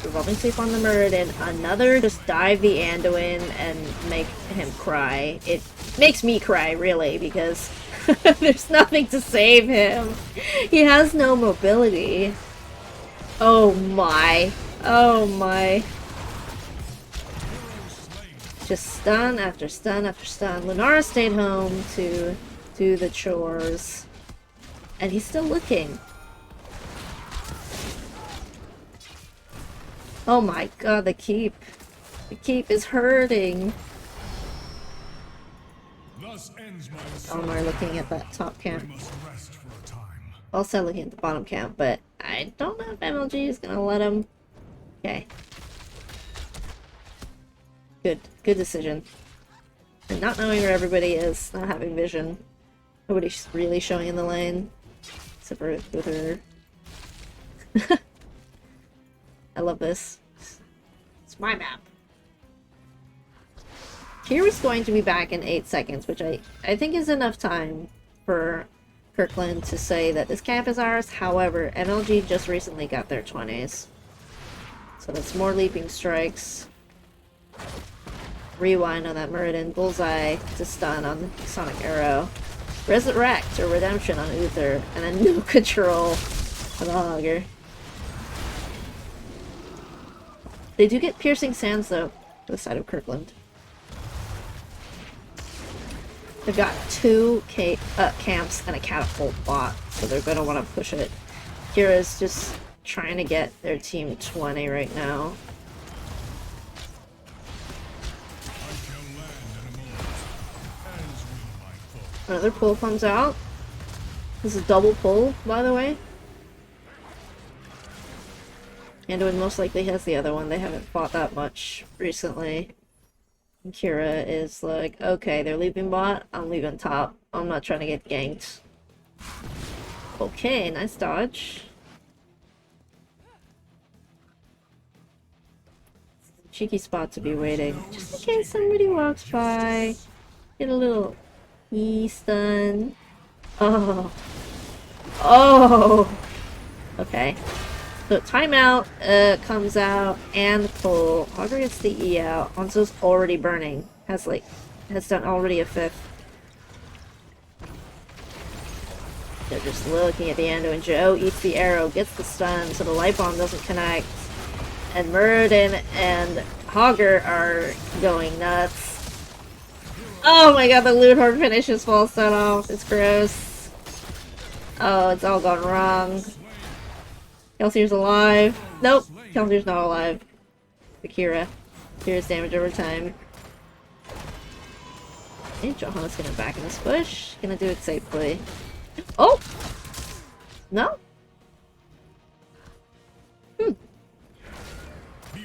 [SPEAKER 1] Revolving Sweep on the Muradin. Another just dive the Anduin and make him cry. It makes me cry, really, because there's nothing to save him. He has no mobility. Oh my. Oh my. Just stun after stun after stun. Lunara stayed home to do the chores. And he's still looking. Oh my god, the keep. The keep is hurting. Elmar looking at that top camp. Also looking at the bottom camp, but I don't know if MLG is gonna let him. Okay. Good decision. And not knowing where everybody is, not having vision. Nobody's really showing in the lane. Except for with her. I love this. It's my map. Kira's going to be back in 8 seconds, which I think is enough time for Kirkland to say that this camp is ours. However, MLG just recently got their 20s. So that's more leaping strikes. Rewind on that Muradin. Bullseye to stun on the Sonic Arrow. Resurrect or Redemption on Uther. And then no control on the Hogger. They do get Piercing Sands, though, to the side of Kirkland. They've got 2 camps and a catapult bot, so they're going to want to push it. Kira's just trying to get their team 20 right now. Another pull comes out. This is a double pull, by the way. Anduin most likely has the other one. They haven't fought that much recently. And Kira is like, okay, they're leaving bot, I'm leaving top. I'm not trying to get ganked. Okay, nice dodge. Cheeky spot to be waiting. Just in case somebody walks by. Get a little E-stun. Oh. Oh! Okay. So timeout comes out and the pull. Hogger gets the E out. Hanzo's already burning. Has done already a 5th. They're just looking at the end and Joe eats the arrow, gets the stun, so the light bomb doesn't connect. And Muradin and Hogger are going nuts. Oh my god, the Loot Horde finishes full stun off. It's gross. Oh, it's all gone wrong. Kelsier's alive. Nope, Kelsier's not alive. Akira. Kira's damage over time. I think Johanna's gonna back in this push. Gonna do it safely. Oh! No?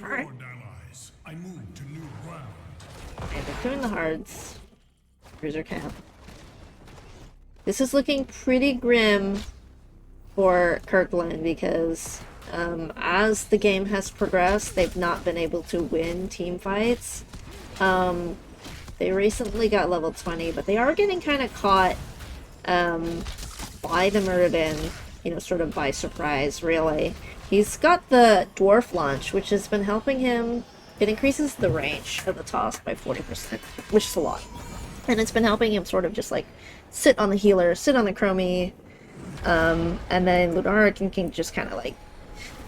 [SPEAKER 1] Alright. I move to new ground. And they're doing the hards. Cruiser camp. This is looking pretty grim for Kirkland because as the game has progressed, they've not been able to win team fights. They recently got level 20, but they are getting kind of caught by the Muradin, you know, sort of by surprise, really. He's got the Dwarf launch, which has been helping him. It increases the range of the toss by 40%, which is a lot. And it's been helping him sort of just like sit on the healer, sit on the Chromie, and then Lunara can just kind of like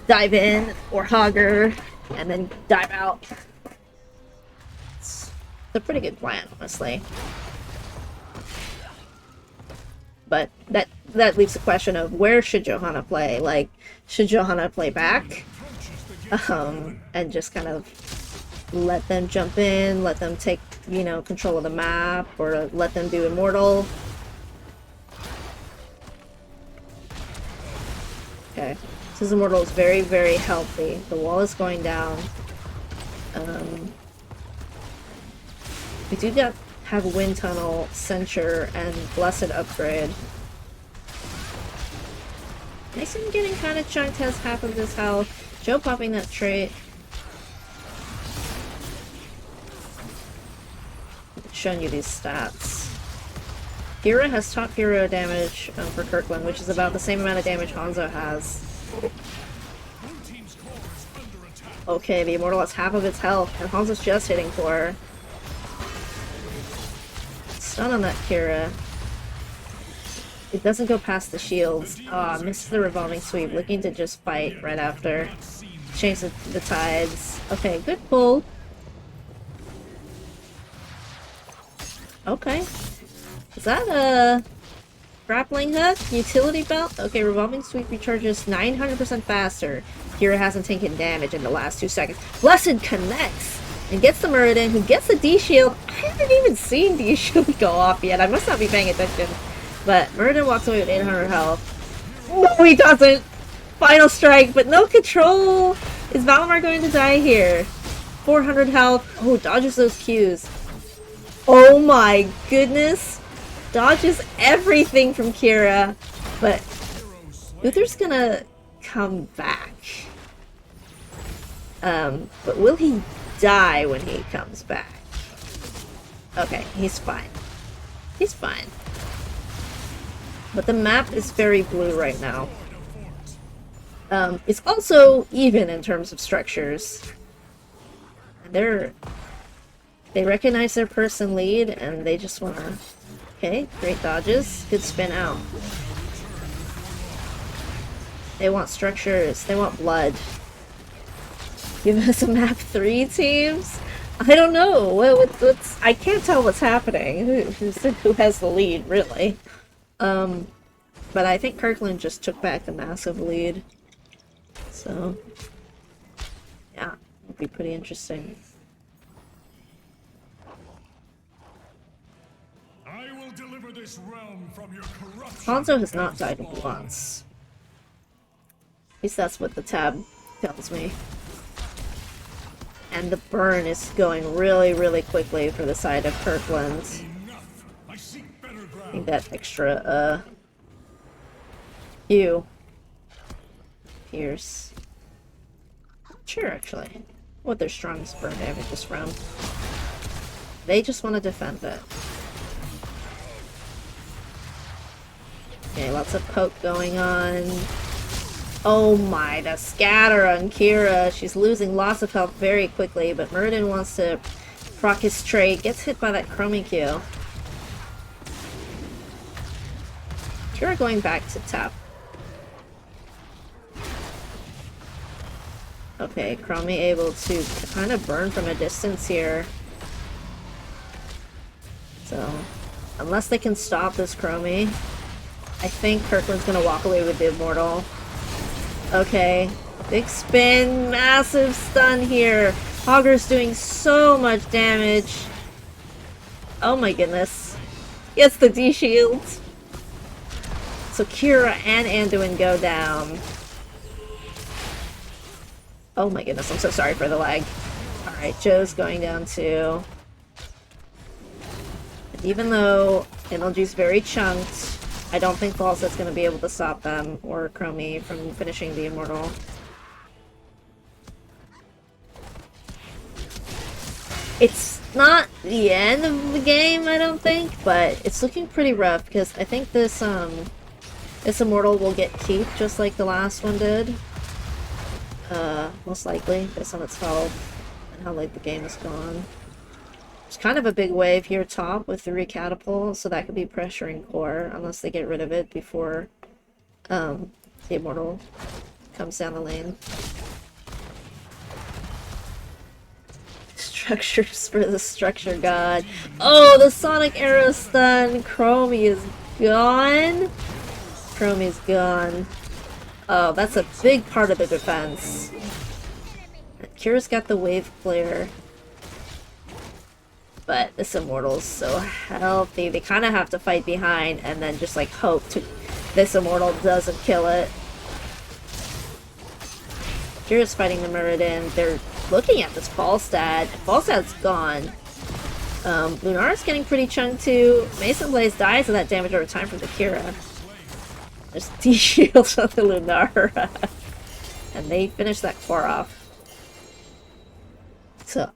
[SPEAKER 1] dive in, or Hogger, and then dive out. It's a pretty good plan, honestly. But that leaves the question of where should Johanna play? Like, should Johanna play back? And just kind of let them jump in, let them take, you know, control of the map, or let them do Immortal. Okay, so this Immortal is very, very healthy. The wall is going down. We do have Wind Tunnel, Censure, and Blessed Upgrade. Mason getting kind of chunked, has half of his health. Joe popping that trait. Showing you these stats. Kira has top hero damage for Kirkland, which is about the same amount of damage Hanzo has. Okay, the Immortal has half of its health, and Hanzo's just hitting for her. Stun on that Kira. It doesn't go past the shields. Ah, misses the revolving sweep, looking to just fight right after. Change the tides. Okay, good pull. Okay. Is that a grappling hook? Utility belt? Okay, revolving sweep recharges 900% faster. Kira hasn't taken damage in the last 2 seconds. Blessed connects and gets the Muradin, who gets the D-shield. I haven't even seen D-shield go off yet. I must not be paying attention. But Muradin walks away with 800 health. No, he doesn't! Final strike, but no control! Is Valimar going to die here? 400 health. Oh, dodges those Qs. Oh my goodness! Dodges everything from Kira. But Uther's gonna come back. But will he die when he comes back? Okay, he's fine. He's fine. But the map is very blue right now. It's also even in terms of structures. They recognize their person lead, and they just wanna... Okay, great dodges. Good spin out. They want structures. They want blood. Give us a map 3, teams? I don't know. What's... I can't tell what's happening. Who has the lead, really? But I think Kirkland just took back the massive lead. So... yeah, it'll be pretty interesting.
[SPEAKER 3] I will deliver this realm from your corruption.
[SPEAKER 1] Hanzo has not died once. At least that's what the tab tells me. And the burn is going really, really quickly for the side of Kirkland.
[SPEAKER 3] Enough. I seek better
[SPEAKER 1] I
[SPEAKER 3] ground.
[SPEAKER 1] think that extra, Q. Pierce. Sure, actually. What their strongest burn damage is from. They just want to defend it. Okay, lots of poke going on. Oh my, the scatter on Kira. She's losing lots of health very quickly, but Muradin wants to proc his trait. Gets hit by that Chromie Q. Kira going back to tap. Okay, Chromie able to kind of burn from a distance here. So, unless they can stop this Chromie, I think Kirkland's gonna walk away with the Immortal. Okay, big spin, massive stun here. Hogger's doing so much damage. Oh my goodness. Gets the D-shield. So Kira and Anduin go down. Oh my goodness, I'm so sorry for the lag. Alright, Joe's going down too. And even though NLG's very chunked, I don't think Falset's going to be able to stop them or Chromie from finishing the Immortal. It's not the end of the game, I don't think, but it's looking pretty rough because I think this Immortal will get keep just like the last one did. Most likely, based on its health and how late the game has gone. There's kind of a big wave here top with 3 catapults, so that could be pressuring core unless they get rid of it before the Immortal comes down the lane. Structures for the structure god. Oh, the Sonic Arrow stun! Chromie is gone. Chromie's gone. Oh, that's a big part of the defense. Kira's got the wave flare. But this Immortal's so healthy. They kind of have to fight behind and then just like hope this Immortal doesn't kill it. Kira's fighting the Muradin. They're looking at this Falstad. Falstad's gone. Lunara's getting pretty chunked too. Mason Blaze dies of that damage over time from the Kira. There's D-shields on the Lunara. And they finish that core off. So,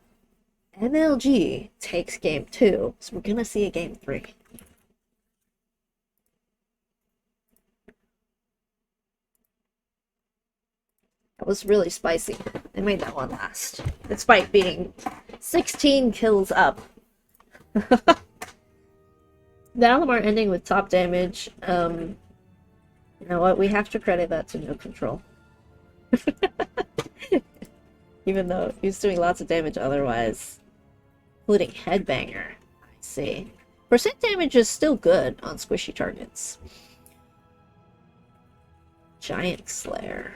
[SPEAKER 1] MLG takes game 2. So we're gonna see a game 3. That was really spicy. They made that one last. Despite being 16 kills up. The Alamar ending with top damage. You know what? We have to credit that to No Control. Even though he's doing lots of damage otherwise. Including Headbanger. I see. Percent damage is still good on squishy targets. Giant Slayer.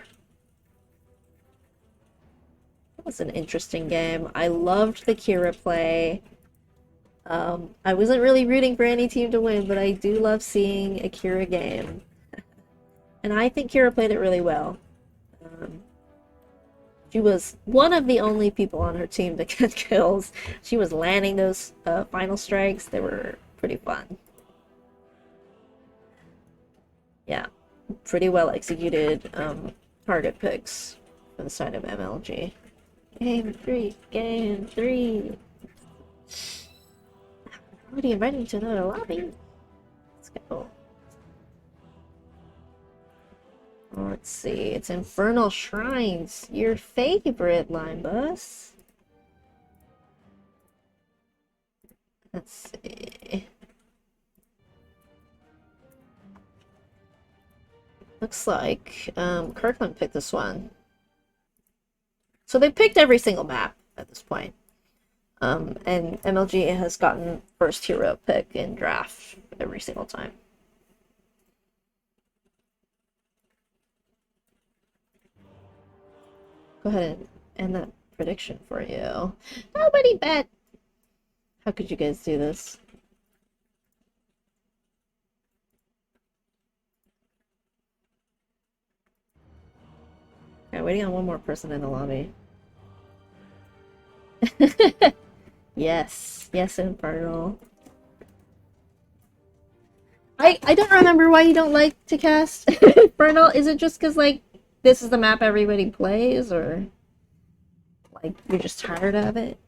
[SPEAKER 1] That was an interesting game. I loved the Kira play. I wasn't really rooting for any team to win, but I do love seeing a Kira game. And I think Kira played it really well. She was one of the only people on her team to get kills. She was landing those final strikes. They were pretty fun. Yeah, pretty well executed target picks for the side of MLG. Game 3, game 3. Already inviting to another lobby. Let's go. Let's see, it's Infernal Shrines, your favorite line bus. Let's see. Looks like Kirkland picked this one. So they picked every single map at this point. And MLG has gotten first hero pick in draft every single time. Go ahead and end that prediction for you. Nobody bet! How could you guys do this? Okay, waiting on one more person in the lobby. Yes, yes, Infernal. I don't remember why you don't like to cast Infernal. Is it just because, like, this is the map everybody plays, or, like, you're just tired of it?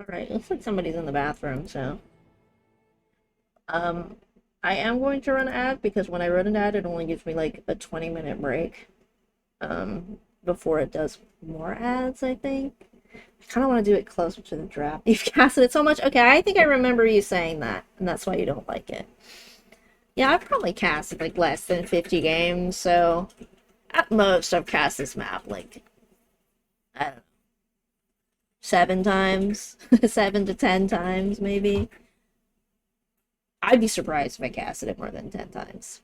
[SPEAKER 1] Alright, looks like somebody's in the bathroom, so... I am going to run an ad, because when I run an ad, it only gives me, like, a 20-minute break. Before it does more ads, I think. I kind of want to do it closer to the draft. You've casted it so much? Okay, I think I remember you saying that, and that's why you don't like it. Yeah, I've probably casted, like, less than 50 games, so... At most, I've cast this map, like... I don't know. 7 times? 7 to 10 times, maybe? I'd be surprised if I casted it more than 10 times.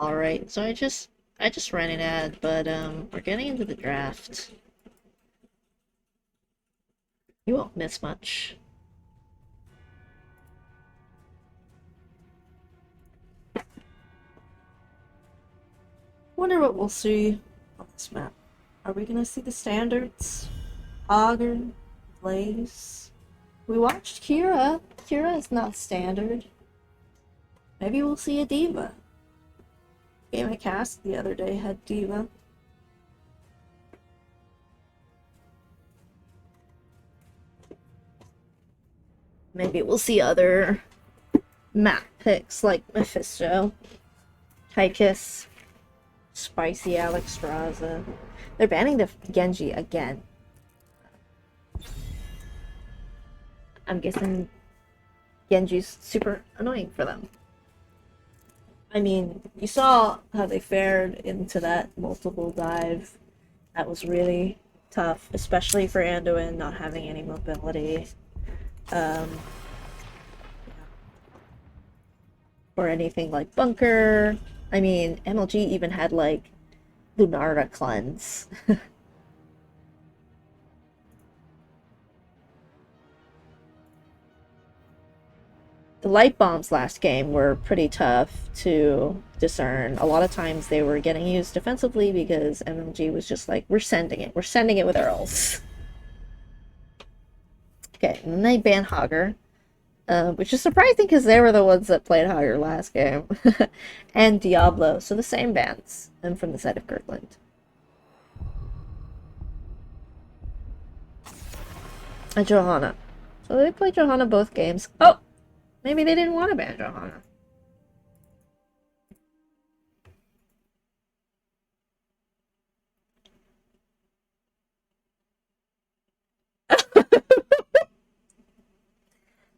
[SPEAKER 1] Alright, so I just ran an ad, but we're getting into the draft. You won't miss much. Wonder what we'll see on this map. Are we gonna see the standards? Augur, Blaze. We watched Kira. Kira is not standard. Maybe we'll see a diva. Game I cast the other day had diva. Maybe we'll see other map picks like Mephisto, Tychus, Spicy Alex Straza. They're banning the Genji again. I'm guessing Genji's super annoying for them. I mean, you saw how they fared into that multiple dive. That was really tough, especially for Anduin not having any mobility. Or anything like Bunker. I mean, MLG even had like Lunarda cleanse. The light bombs last game were pretty tough to discern. A lot of times they were getting used defensively because MMG was just like, we're sending it with Earls. Okay, and then they ban Hogger, which is surprising because they were the ones that played Hogger last game. And Diablo, so the same bans, and from the side of Kirkland. And Johanna. So they played Johanna both games. Oh! Maybe they didn't want to ban Johanna.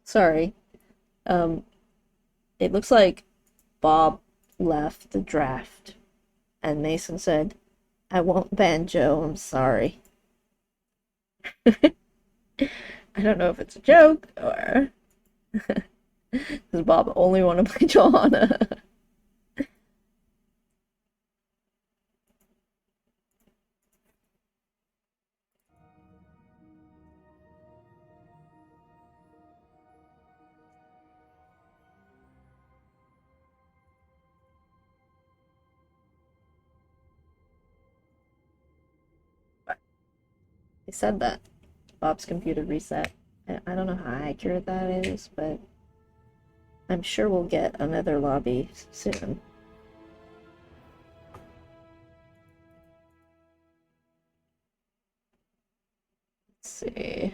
[SPEAKER 1] Sorry. It looks like Bob left the draft, and Mason said, I won't ban Joe, I'm sorry. I don't know if it's a joke, or... Does Bob only want to play Johanna? They said that Bob's computer reset. I don't know how accurate that is, but I'm sure we'll get another lobby soon. Let's see.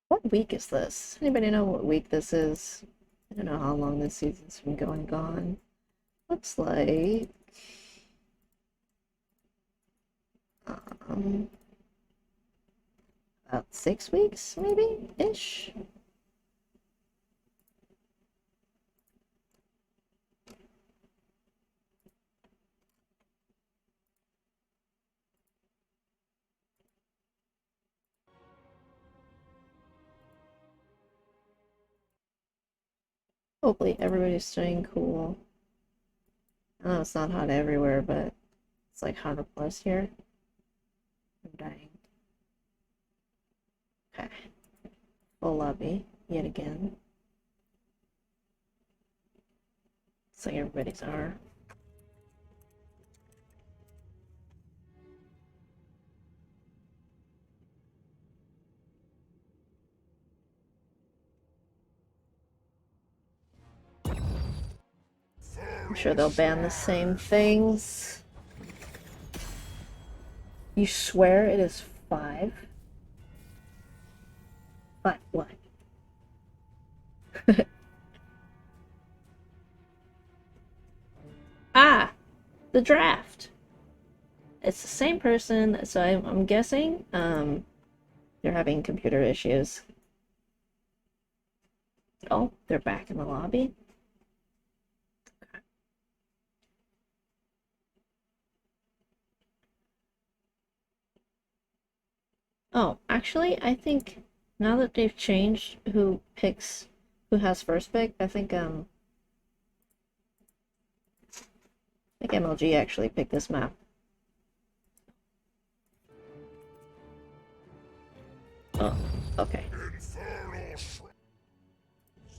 [SPEAKER 1] What week is this? Anybody know what week this is? I don't know how long this season's been going on. Looks like um, about 6 weeks, maybe ish. Hopefully everybody's staying cool. I know it's not hot everywhere, but it's like 100 plus here. I'm dying. Okay. Full lobby, yet again. It's like everybody's are. I'm sure they'll ban the same things. You swear it is 5? 5 what? Ah! The draft! It's the same person, so I'm guessing, they're having computer issues. Oh, they're back in the lobby? Oh, actually, I think now that they've changed who has first pick, I think MLG actually picked this map. Oh, okay.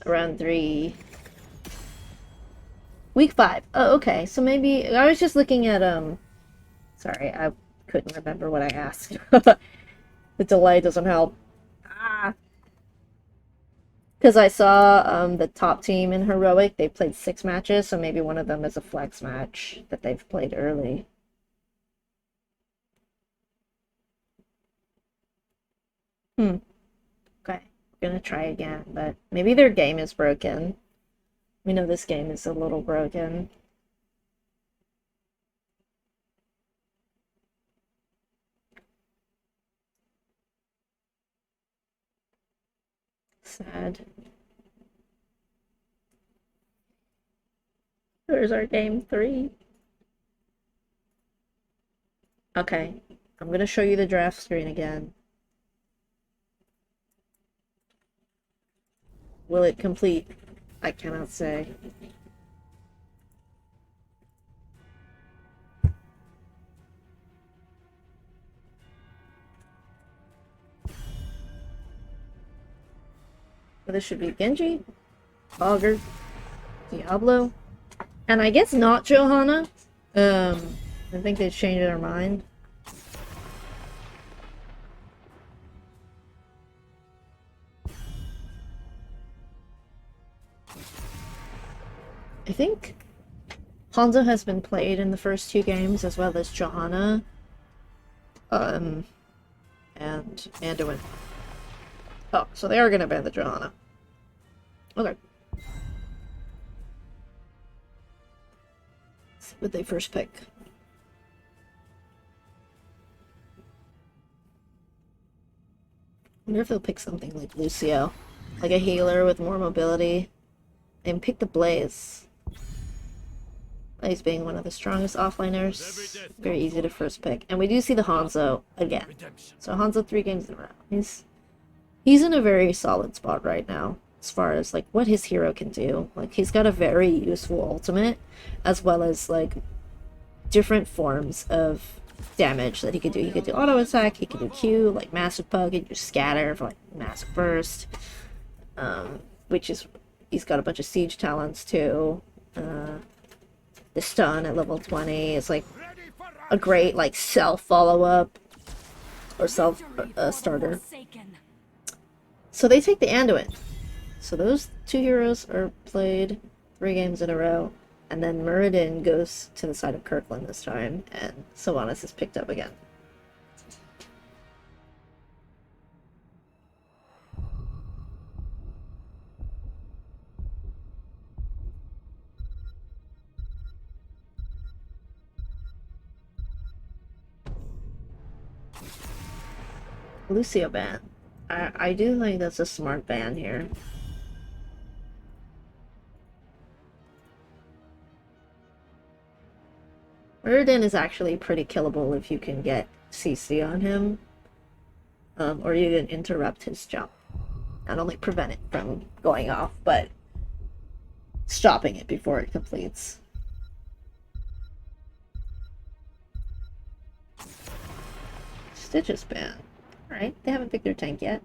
[SPEAKER 1] Round 3. Week 5. Oh, okay. So maybe I was just looking at Sorry, I couldn't remember what I asked. The delay doesn't help. Ah. Because I saw the top team in Heroic, they played 6 matches, so maybe one of them is a flex match that they've played early. Okay, I'm gonna try again, but maybe their game is broken. We know this game is a little broken. Sad. There's our game 3. Okay, I'm gonna show you the draft screen again. Will it complete? I cannot say. But this should be Genji, Augur, Diablo, and I guess not Johanna. I think they changed their mind. I think Hanzo has been played in the first 2 games as well as Johanna. And Anduin. Oh, so they are gonna ban the Johanna. Okay. Let's see what they first pick. I wonder if they'll pick something like Lucio. Like a healer with more mobility. And pick the Blaze. Blaze being one of the strongest offliners. Very easy to first pick. And we do see the Hanzo again. So Hanzo 3 games in a row. He's in a very solid spot right now. As far as like what his hero can do. Like he's got a very useful ultimate. As well as like different forms of damage that he could do. He could do auto attack, he could do Q, like massive poke, he could do scatter for like massive burst. Which is he's got a bunch of siege talents too. The stun at level 20 is like a great like self follow-up or self starter. So they take the Anduin. So those 2 heroes are played 3 games in a row. And then Muradin goes to the side of Kirkland this time, and Sylvanas is picked up again. Lucio ban. I do think that's a smart ban here. Muradin is actually pretty killable if you can get CC on him. Or you can interrupt his jump. Not only prevent it from going off, but stopping it before it completes. Stitches ban. Alright, they haven't picked their tank yet.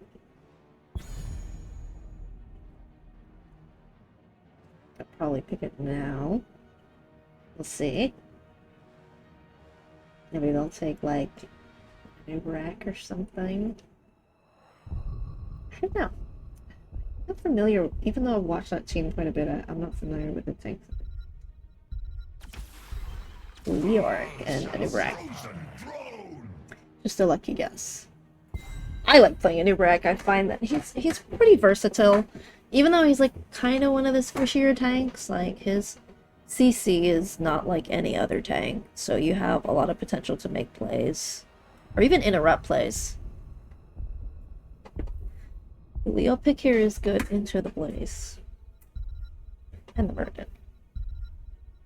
[SPEAKER 1] I'll probably pick it now. We'll see. Maybe they'll take like a new rack or something. I don't know. I'm not familiar, even though I've watched that team quite a bit, I'm not familiar with the tanks. Leoric and a new rack. Just a lucky guess. I like playing a new rack. I find that he's pretty versatile. Even though he's like kind of one of the squishier tanks, like his CC is not like any other tank, so you have a lot of potential to make plays. Or even interrupt plays. The Leo pick here is good into the Blaze. And the Muradin.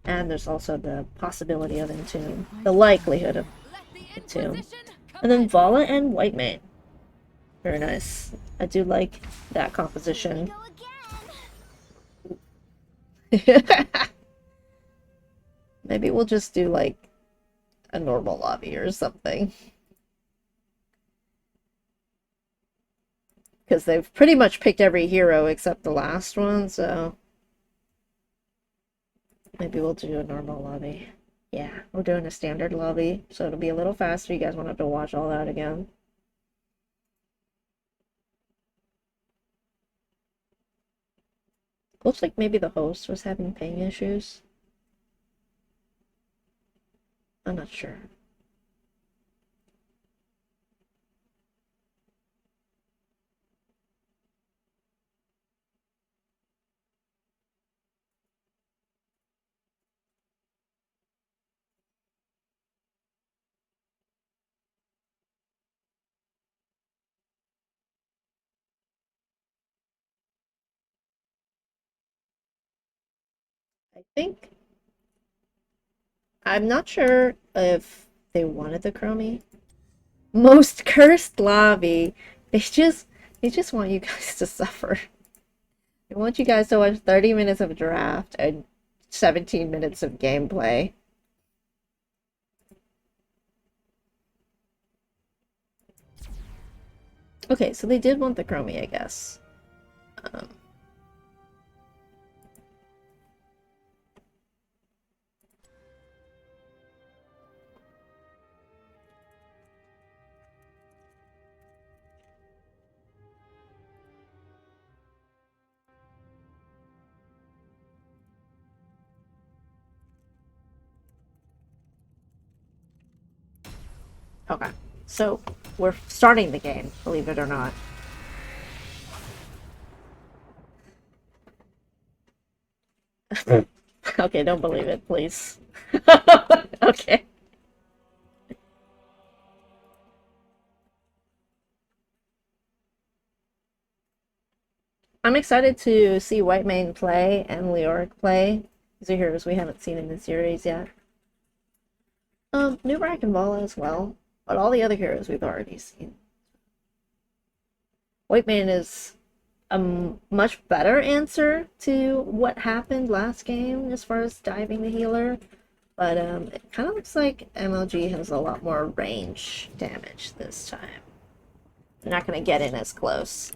[SPEAKER 1] And there's also the possibility of Entomb. The likelihood of Entomb. And then Vala and White Mane. Very nice. I do like that composition. Maybe we'll just do like a normal lobby or something. Because they've pretty much picked every hero except the last one, so maybe we'll do a normal lobby. Yeah, we're doing a standard lobby, so it'll be a little faster. You guys won't have to watch all that again. Looks like maybe the host was having ping issues. I'm not sure. I think I'm not sure if they wanted the Chromie. Most cursed lobby. They just want you guys to suffer. They want you guys to watch 30 minutes of draft and 17 minutes of gameplay. Okay, so they did want the Chromie, I guess. Um, okay, so we're starting the game, believe it or not. Okay, don't believe it, please. Okay. I'm excited to see Whitemane play and Leoric play. These are heroes we haven't seen in the series yet. Nubrak and Vala as well, but all the other heroes we've already seen. Whitemane is a much better answer to what happened last game as far as diving the healer, but it kind of looks like MLG has a lot more range damage this time. I'm not going to get in as close.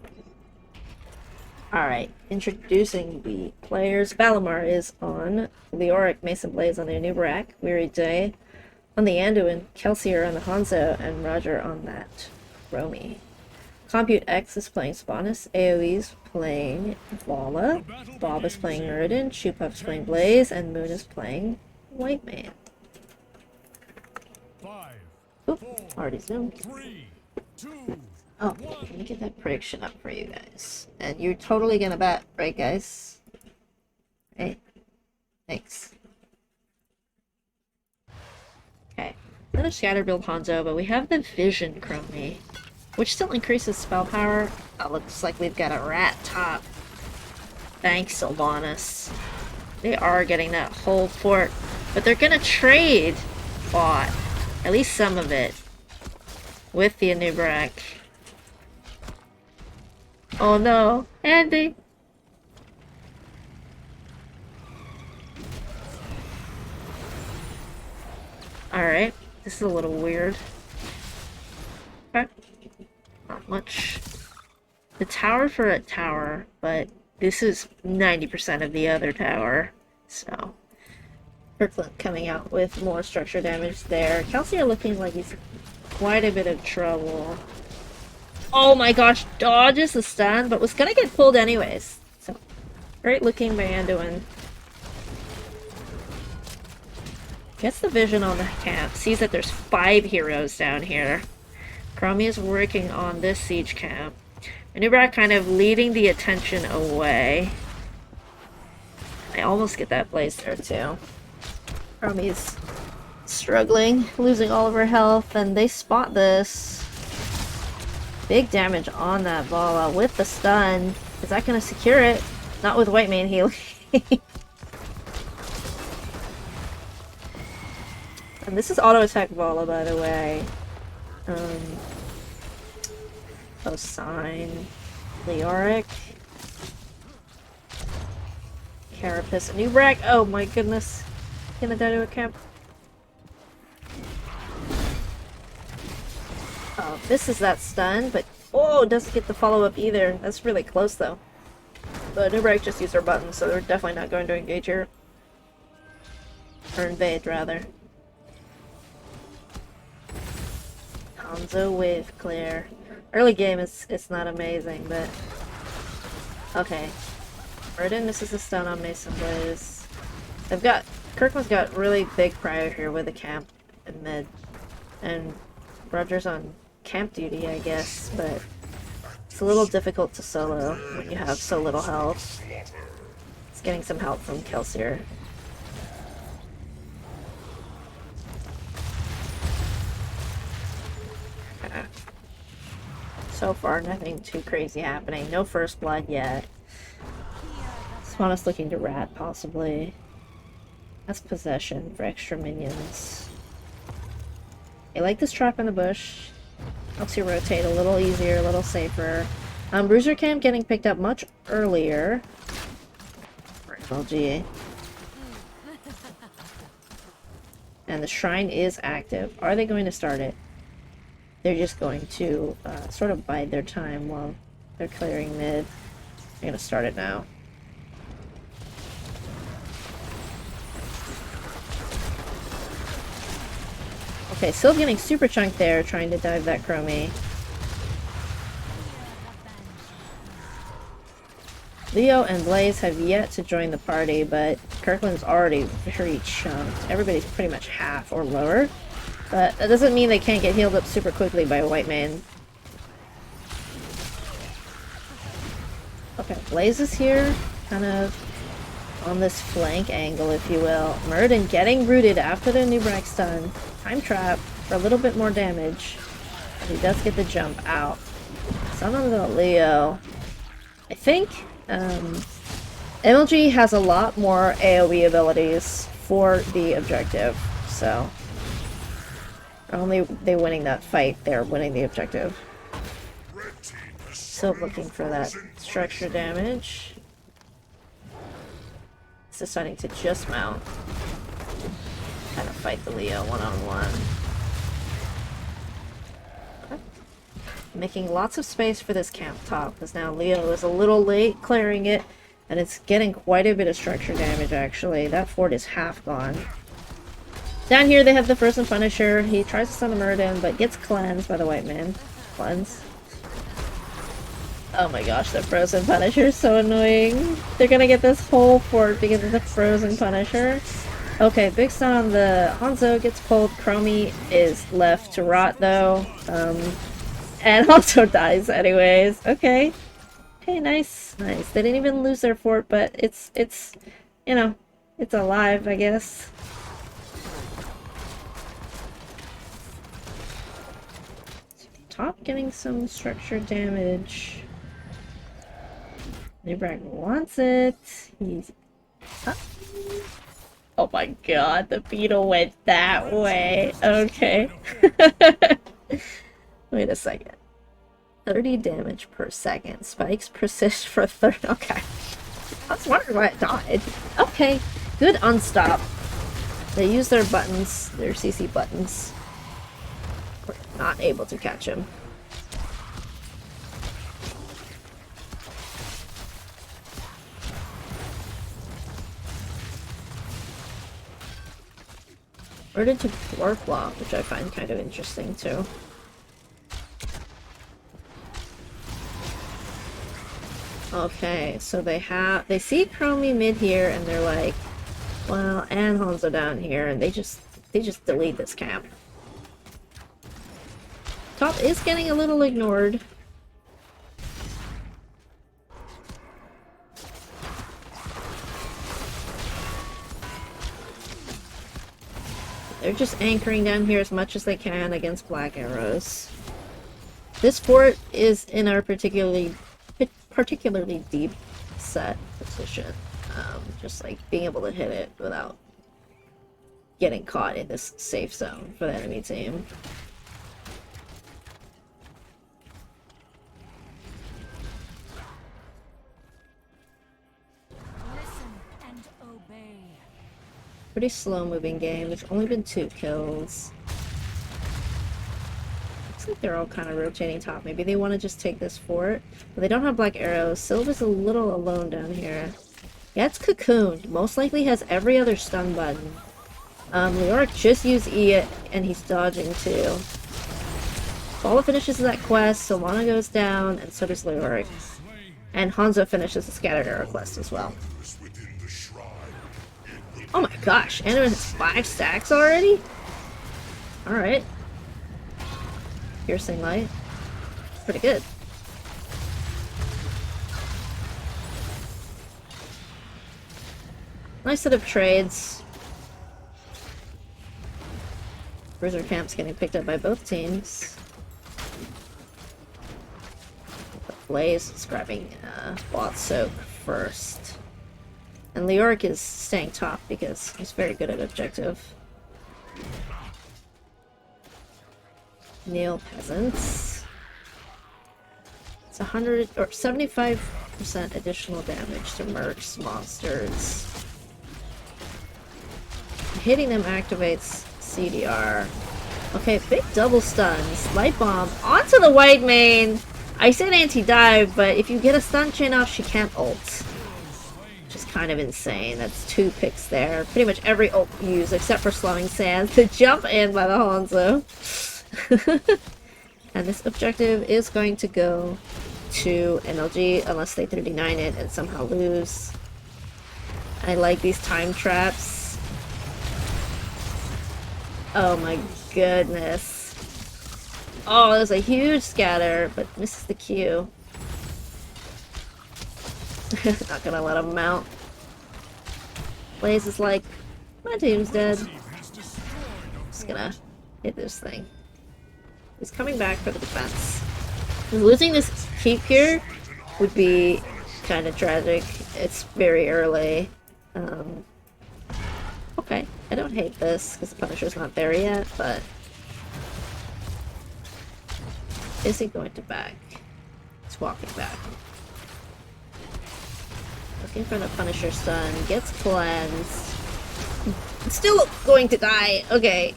[SPEAKER 1] Alright, introducing the players. Valimar is on Leoric, Mason Blaze on the Anubarak, Weary Day on the Anduin, Kelsier on the Hanzo, and Roger on that Romy. Compute X is playing Spawnus, AoE's playing Vala, Bob is playing Nurden, Shoepuff's playing Blaze, and Moon is playing Whitemane. Oop, already zoomed.
[SPEAKER 3] 3, 2,
[SPEAKER 1] Oh, let me get that prediction up for you guys. And you're totally gonna bet, right, guys? Right? Thanks. Okay. Another scatter build Hanzo, but we have the Vision Chromie, which still increases spell power. Oh, looks like we've got a rat top. Thanks, Sylvanas. They are getting that whole fort, but they're gonna trade bot, at least some of it, with the Anubarak. Oh no, Andy! Alright, this is a little weird. Okay. Not much. The tower for a tower, but this is 90% of the other tower, so. Kirkland coming out with more structure damage there. Kelsier looking like he's in quite a bit of trouble. Oh my gosh, dodges the stun, but was gonna get pulled anyways. So, great looking by Anduin. Gets the vision on the camp, sees that there's 5 heroes down here. Chromie is working on this siege camp. Anubarak kind of leading the attention away. I almost get that Blaze there too. Chromie's struggling, losing all of her health, and they spot this. Big damage on that Vala with the stun. Is that going to secure it? Not with Whitemane healing. And this is auto attack Vala, by the way. Oh, Sign. Leoric. Carapace. Anubarak. Oh my goodness. Gonna die to a camp. Oh, this is that stun, but oh, doesn't get the follow-up either. That's really close though. But Anubarak just used her button, so they're definitely not going to engage her. Or invade, rather. Hanzo wave clear. Early game it's not amazing, but okay. Murden misses the stun on Mason Blaze. Kirkland's got really big prior here with the camp and mid. And Roger's on camp duty, I guess, but it's a little difficult to solo when you have so little health. It's getting some help from Kelsier. Okay. So far, nothing too crazy happening. No first blood yet. Swanus looking to rat, possibly. That's possession for extra minions. I like this trap in the bush. Helps you rotate a little easier, a little safer. Bruiser Cam getting picked up much earlier. For MLG. And the shrine is active. Are they going to start it? They're just going to sort of bide their time while they're clearing mid. They're going to start it now. Okay, still getting super chunked there, trying to dive that Chromie. Leo and Blaze have yet to join the party, but Kirkland's already very chunked. Everybody's pretty much half or lower. But that doesn't mean they can't get healed up super quickly by a white man. Okay, Blaze is here, kind of on this flank angle, if you will. Murden getting rooted after the Nubrak stun. Time trap for a little bit more damage. But he does get the jump out. Son of the Leo. I think MLG has a lot more AoE abilities for the objective, so only they winning that fight, they're winning the objective. Still looking for that structure damage. It's deciding to just mount. Kind of fight the Leo one-on-one. Okay. Making lots of space for this camp top, because now Leo is a little late clearing it, and it's getting quite a bit of structure damage actually. That fort is half gone. Down here they have the Frozen Punisher. He tries to stun a Murden, but gets cleansed by the white man. Cleanse. Oh my gosh, the Frozen Punisher is so annoying. They're gonna get this whole fort because of the Frozen Punisher. Okay, big stun on the Hanzo gets pulled. Chromie is left to rot though. And also dies anyways. Okay. Okay, nice. Nice. They didn't even lose their fort, but it's you know, it's alive, I guess. Top getting some structure damage. Nubrak wants it. He's up. Oh my god, the beetle went that way. Okay. Wait a second. 30 damage per second. Spikes persist for 30. Okay. I was wondering why it died. Okay. Good unstop. They use their buttons, their CC buttons. We're not able to catch him. Ordered to dwarf block, which I find kind of interesting too. Okay, so they see Chromie mid here and they're like, well, and Hanzo down here, and they just delete this camp. Top is getting a little ignored. They're just anchoring down here as much as they can against black arrows. This fort is in our particularly deep set position. Just like being able to hit it without getting caught in this safe zone for the enemy team. Pretty slow moving game. There's only been 2 kills. Looks like they're all kind of rotating top. Maybe they want to just take this fort. But they don't have black arrows. Sylva's a little alone down here. Yeah, it's cocooned. Most likely has every other stun button. Leoric just used E and he's dodging too. Paula finishes that quest, Solana goes down, and so does Leoric. And Hanzo finishes the Scattered Arrow quest as well. Oh my gosh, Anduin has 5 stacks already? Alright. Piercing Light. Pretty good. Nice set of trades. Bruiser Camp's getting picked up by both teams. Blaze is grabbing Bot Soak first. And Leoric is staying top because he's very good at objective. Neil Peasants. It's 100 or 75% additional damage to mercs monsters. Hitting them activates CDR. Okay, big double stuns. Light Bomb onto the white main. I said anti-dive, but if you get a stun chain off, she can't ult. Which is kind of insane. That's 2 picks there. Pretty much every ult used except for Slowing Sands to jump in by the Hanzo. And this objective is going to go to MLG unless they 3D9 it and somehow lose. I like these time traps. Oh my goodness. Oh, there's a huge scatter, but misses the Q. Not gonna let him mount. Blaze is like, my team's dead. Just gonna hit this thing. He's coming back for the defense. Losing this keep here would be kind of tragic. It's very early. Okay, I don't hate this because the Punisher's not there yet, but is he going to back? He's walking back. Looking for the Punisher stun. Gets cleansed. Still going to die. Okay,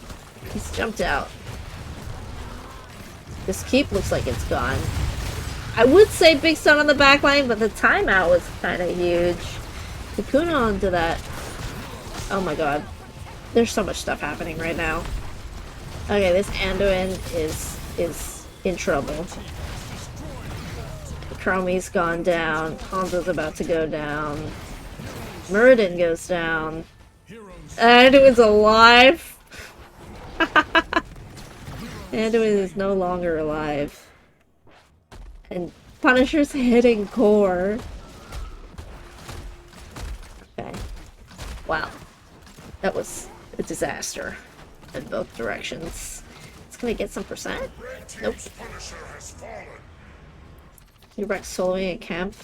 [SPEAKER 1] he's jumped out. This keep looks like it's gone. I would say big stun on the backline, but the timeout was kind of huge. Cocoon onto that. Oh my god. There's so much stuff happening right now. Okay, this Anduin is in trouble. Chromie's gone down. Hanzo's about to go down. Muradin goes down. Anduin's alive. Anduin is no longer alive. And Punisher's hitting core. Okay. Wow. That was a disaster in both directions. It's gonna get some percent? Nope. You wrecked soloing a camp.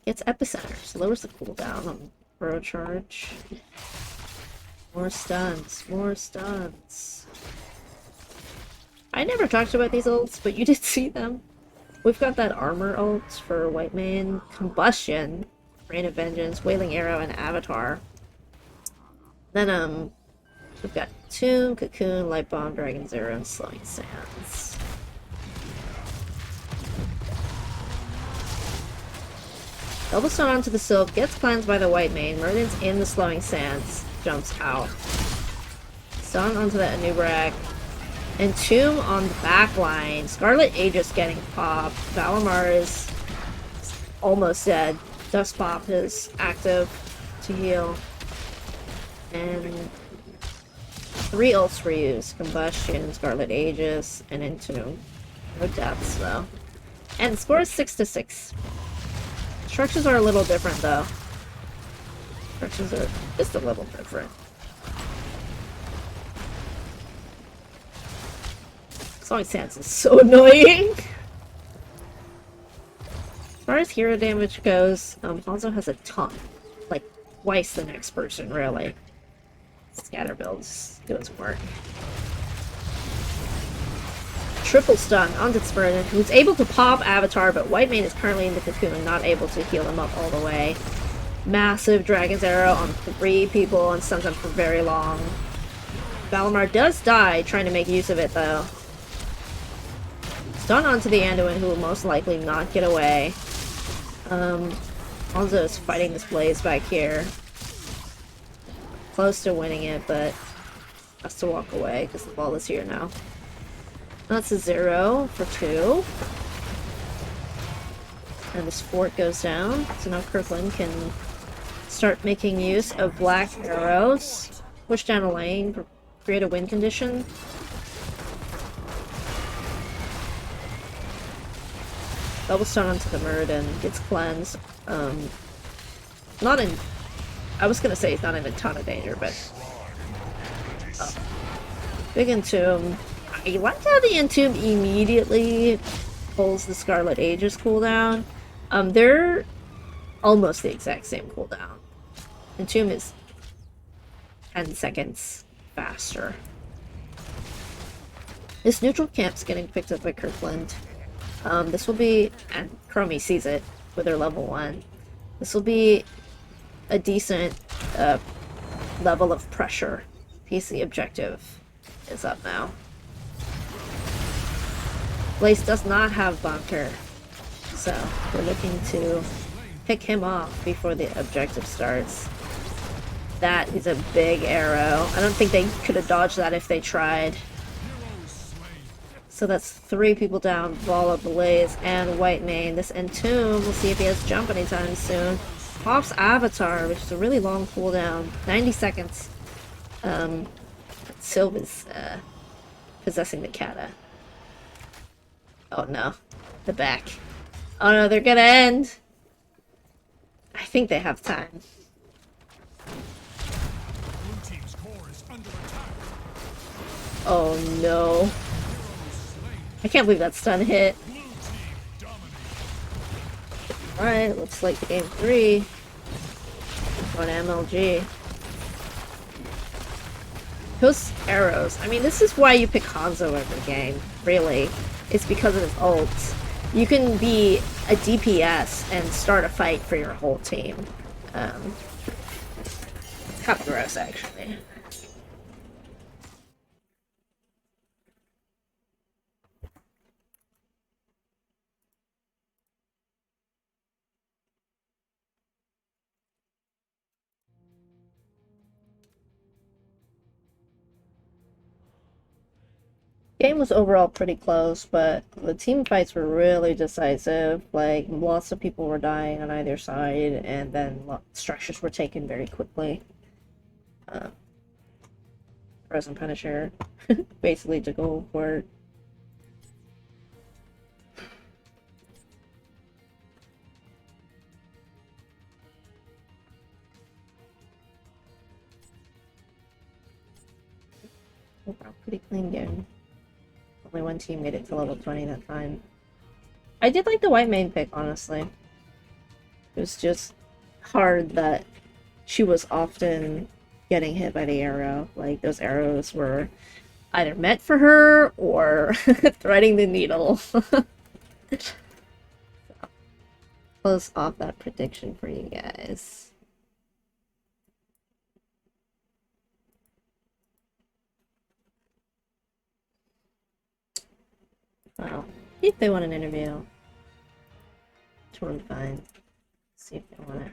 [SPEAKER 1] Gets epicenter, so lowers the cooldown on Burrow Charge. More stuns, more stuns. I never talked about these ults, but you did see them. We've got that armor ult for White Mane, Combustion, Rain of Vengeance, Wailing Arrow, and Avatar. Then, we've got Tomb, Cocoon, Light Bomb, Dragon Zero, and Slowing Sands. Double stun onto the Silk, gets cleansed by the White Mane, Muradin's in the Slowing Sands, jumps out. Stun onto the Anubrak, and Tomb on the back line. Scarlet Aegis getting popped. Valimar is almost dead. Dust Pop is active to heal. And 3 ults were used. Combustion, Scarlet Aegis, and Entomb. No deaths though. And the score is 6-6. Structures are a little different though. Structures are just a little different. Slowing Sands is so annoying! As far as hero damage goes, Hanzo has a ton. Like, twice the next person, really. Scatter builds doing some work. Triple stun onto Spurden, who's able to pop Avatar, but White Mane is currently in the Cocoon, not able to heal him up all the way. Massive Dragon's Arrow on 3 people and stuns them for very long. Valimar does die, trying to make use of it though. Stun onto the Anduin, who will most likely not get away. Hanzo is fighting this Blaze back here. Close to winning it, but has to walk away because the ball is here now. That's a 0 for 2. And this fort goes down, so now Kirkland can start making use of black arrows. Push down a lane, create a win condition. Double stun onto the Muradin, gets cleansed. Not in... I was gonna say he's not in a ton of danger, but... Big Entomb. I like how the Entomb immediately pulls the Scarlet Aegis cooldown. They're almost the exact same cooldown. Entomb is 10 seconds faster. This neutral camp's getting picked up by Kirkland. This will be, and Chromie sees it with her level 1. This will be a decent level of pressure. PC objective is up now. Blaze does not have bunker, so we're looking to pick him off before the objective starts. That is a big arrow. I don't think they could have dodged that if they tried. So that's 3 people down, Vala, Blaze, and White Mane. This Entomb, we'll see if he has jump anytime soon. Pops Avatar, which is a really long cooldown, 90 seconds. Sylva's possessing the Kata. Oh no, the back. Oh no, they're gonna end. I think they have time.
[SPEAKER 3] Blue team's core is under attack.
[SPEAKER 1] Oh no. I can't believe that stun hit.
[SPEAKER 3] Blue team dominates.
[SPEAKER 1] Alright, looks like game 3 on MLG. Those arrows. I mean, this is why you pick Hanzo every game, really. It's because of his ults. You can be a DPS and start a fight for your whole team. Kind of gross, actually. Game was overall pretty close, but the team fights were really decisive. Like, lots of people were dying on either side, and then structures were taken very quickly. Frozen Punisher basically took over for it. Overall, pretty clean game. Only one team made it to level 20 that time. I did like the White Mane pick, honestly. It was just hard that she was often getting hit by the arrow. Like, those arrows were either meant for her or threading the needle. So, close off that prediction for you guys. Well, if they want an interview, totally fine. See if they want it.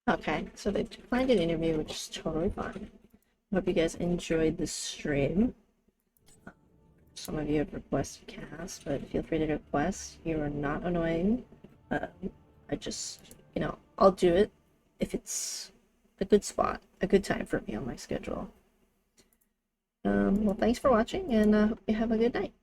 [SPEAKER 1] Okay, so they declined an interview, which is totally fine. Hope you guys enjoyed the stream. Some of you have requested cast, but feel free to request. You are not annoying. I just, I'll do it if it's a good spot, a good time for me on my schedule. Well, thanks for watching, and hope you have a good night.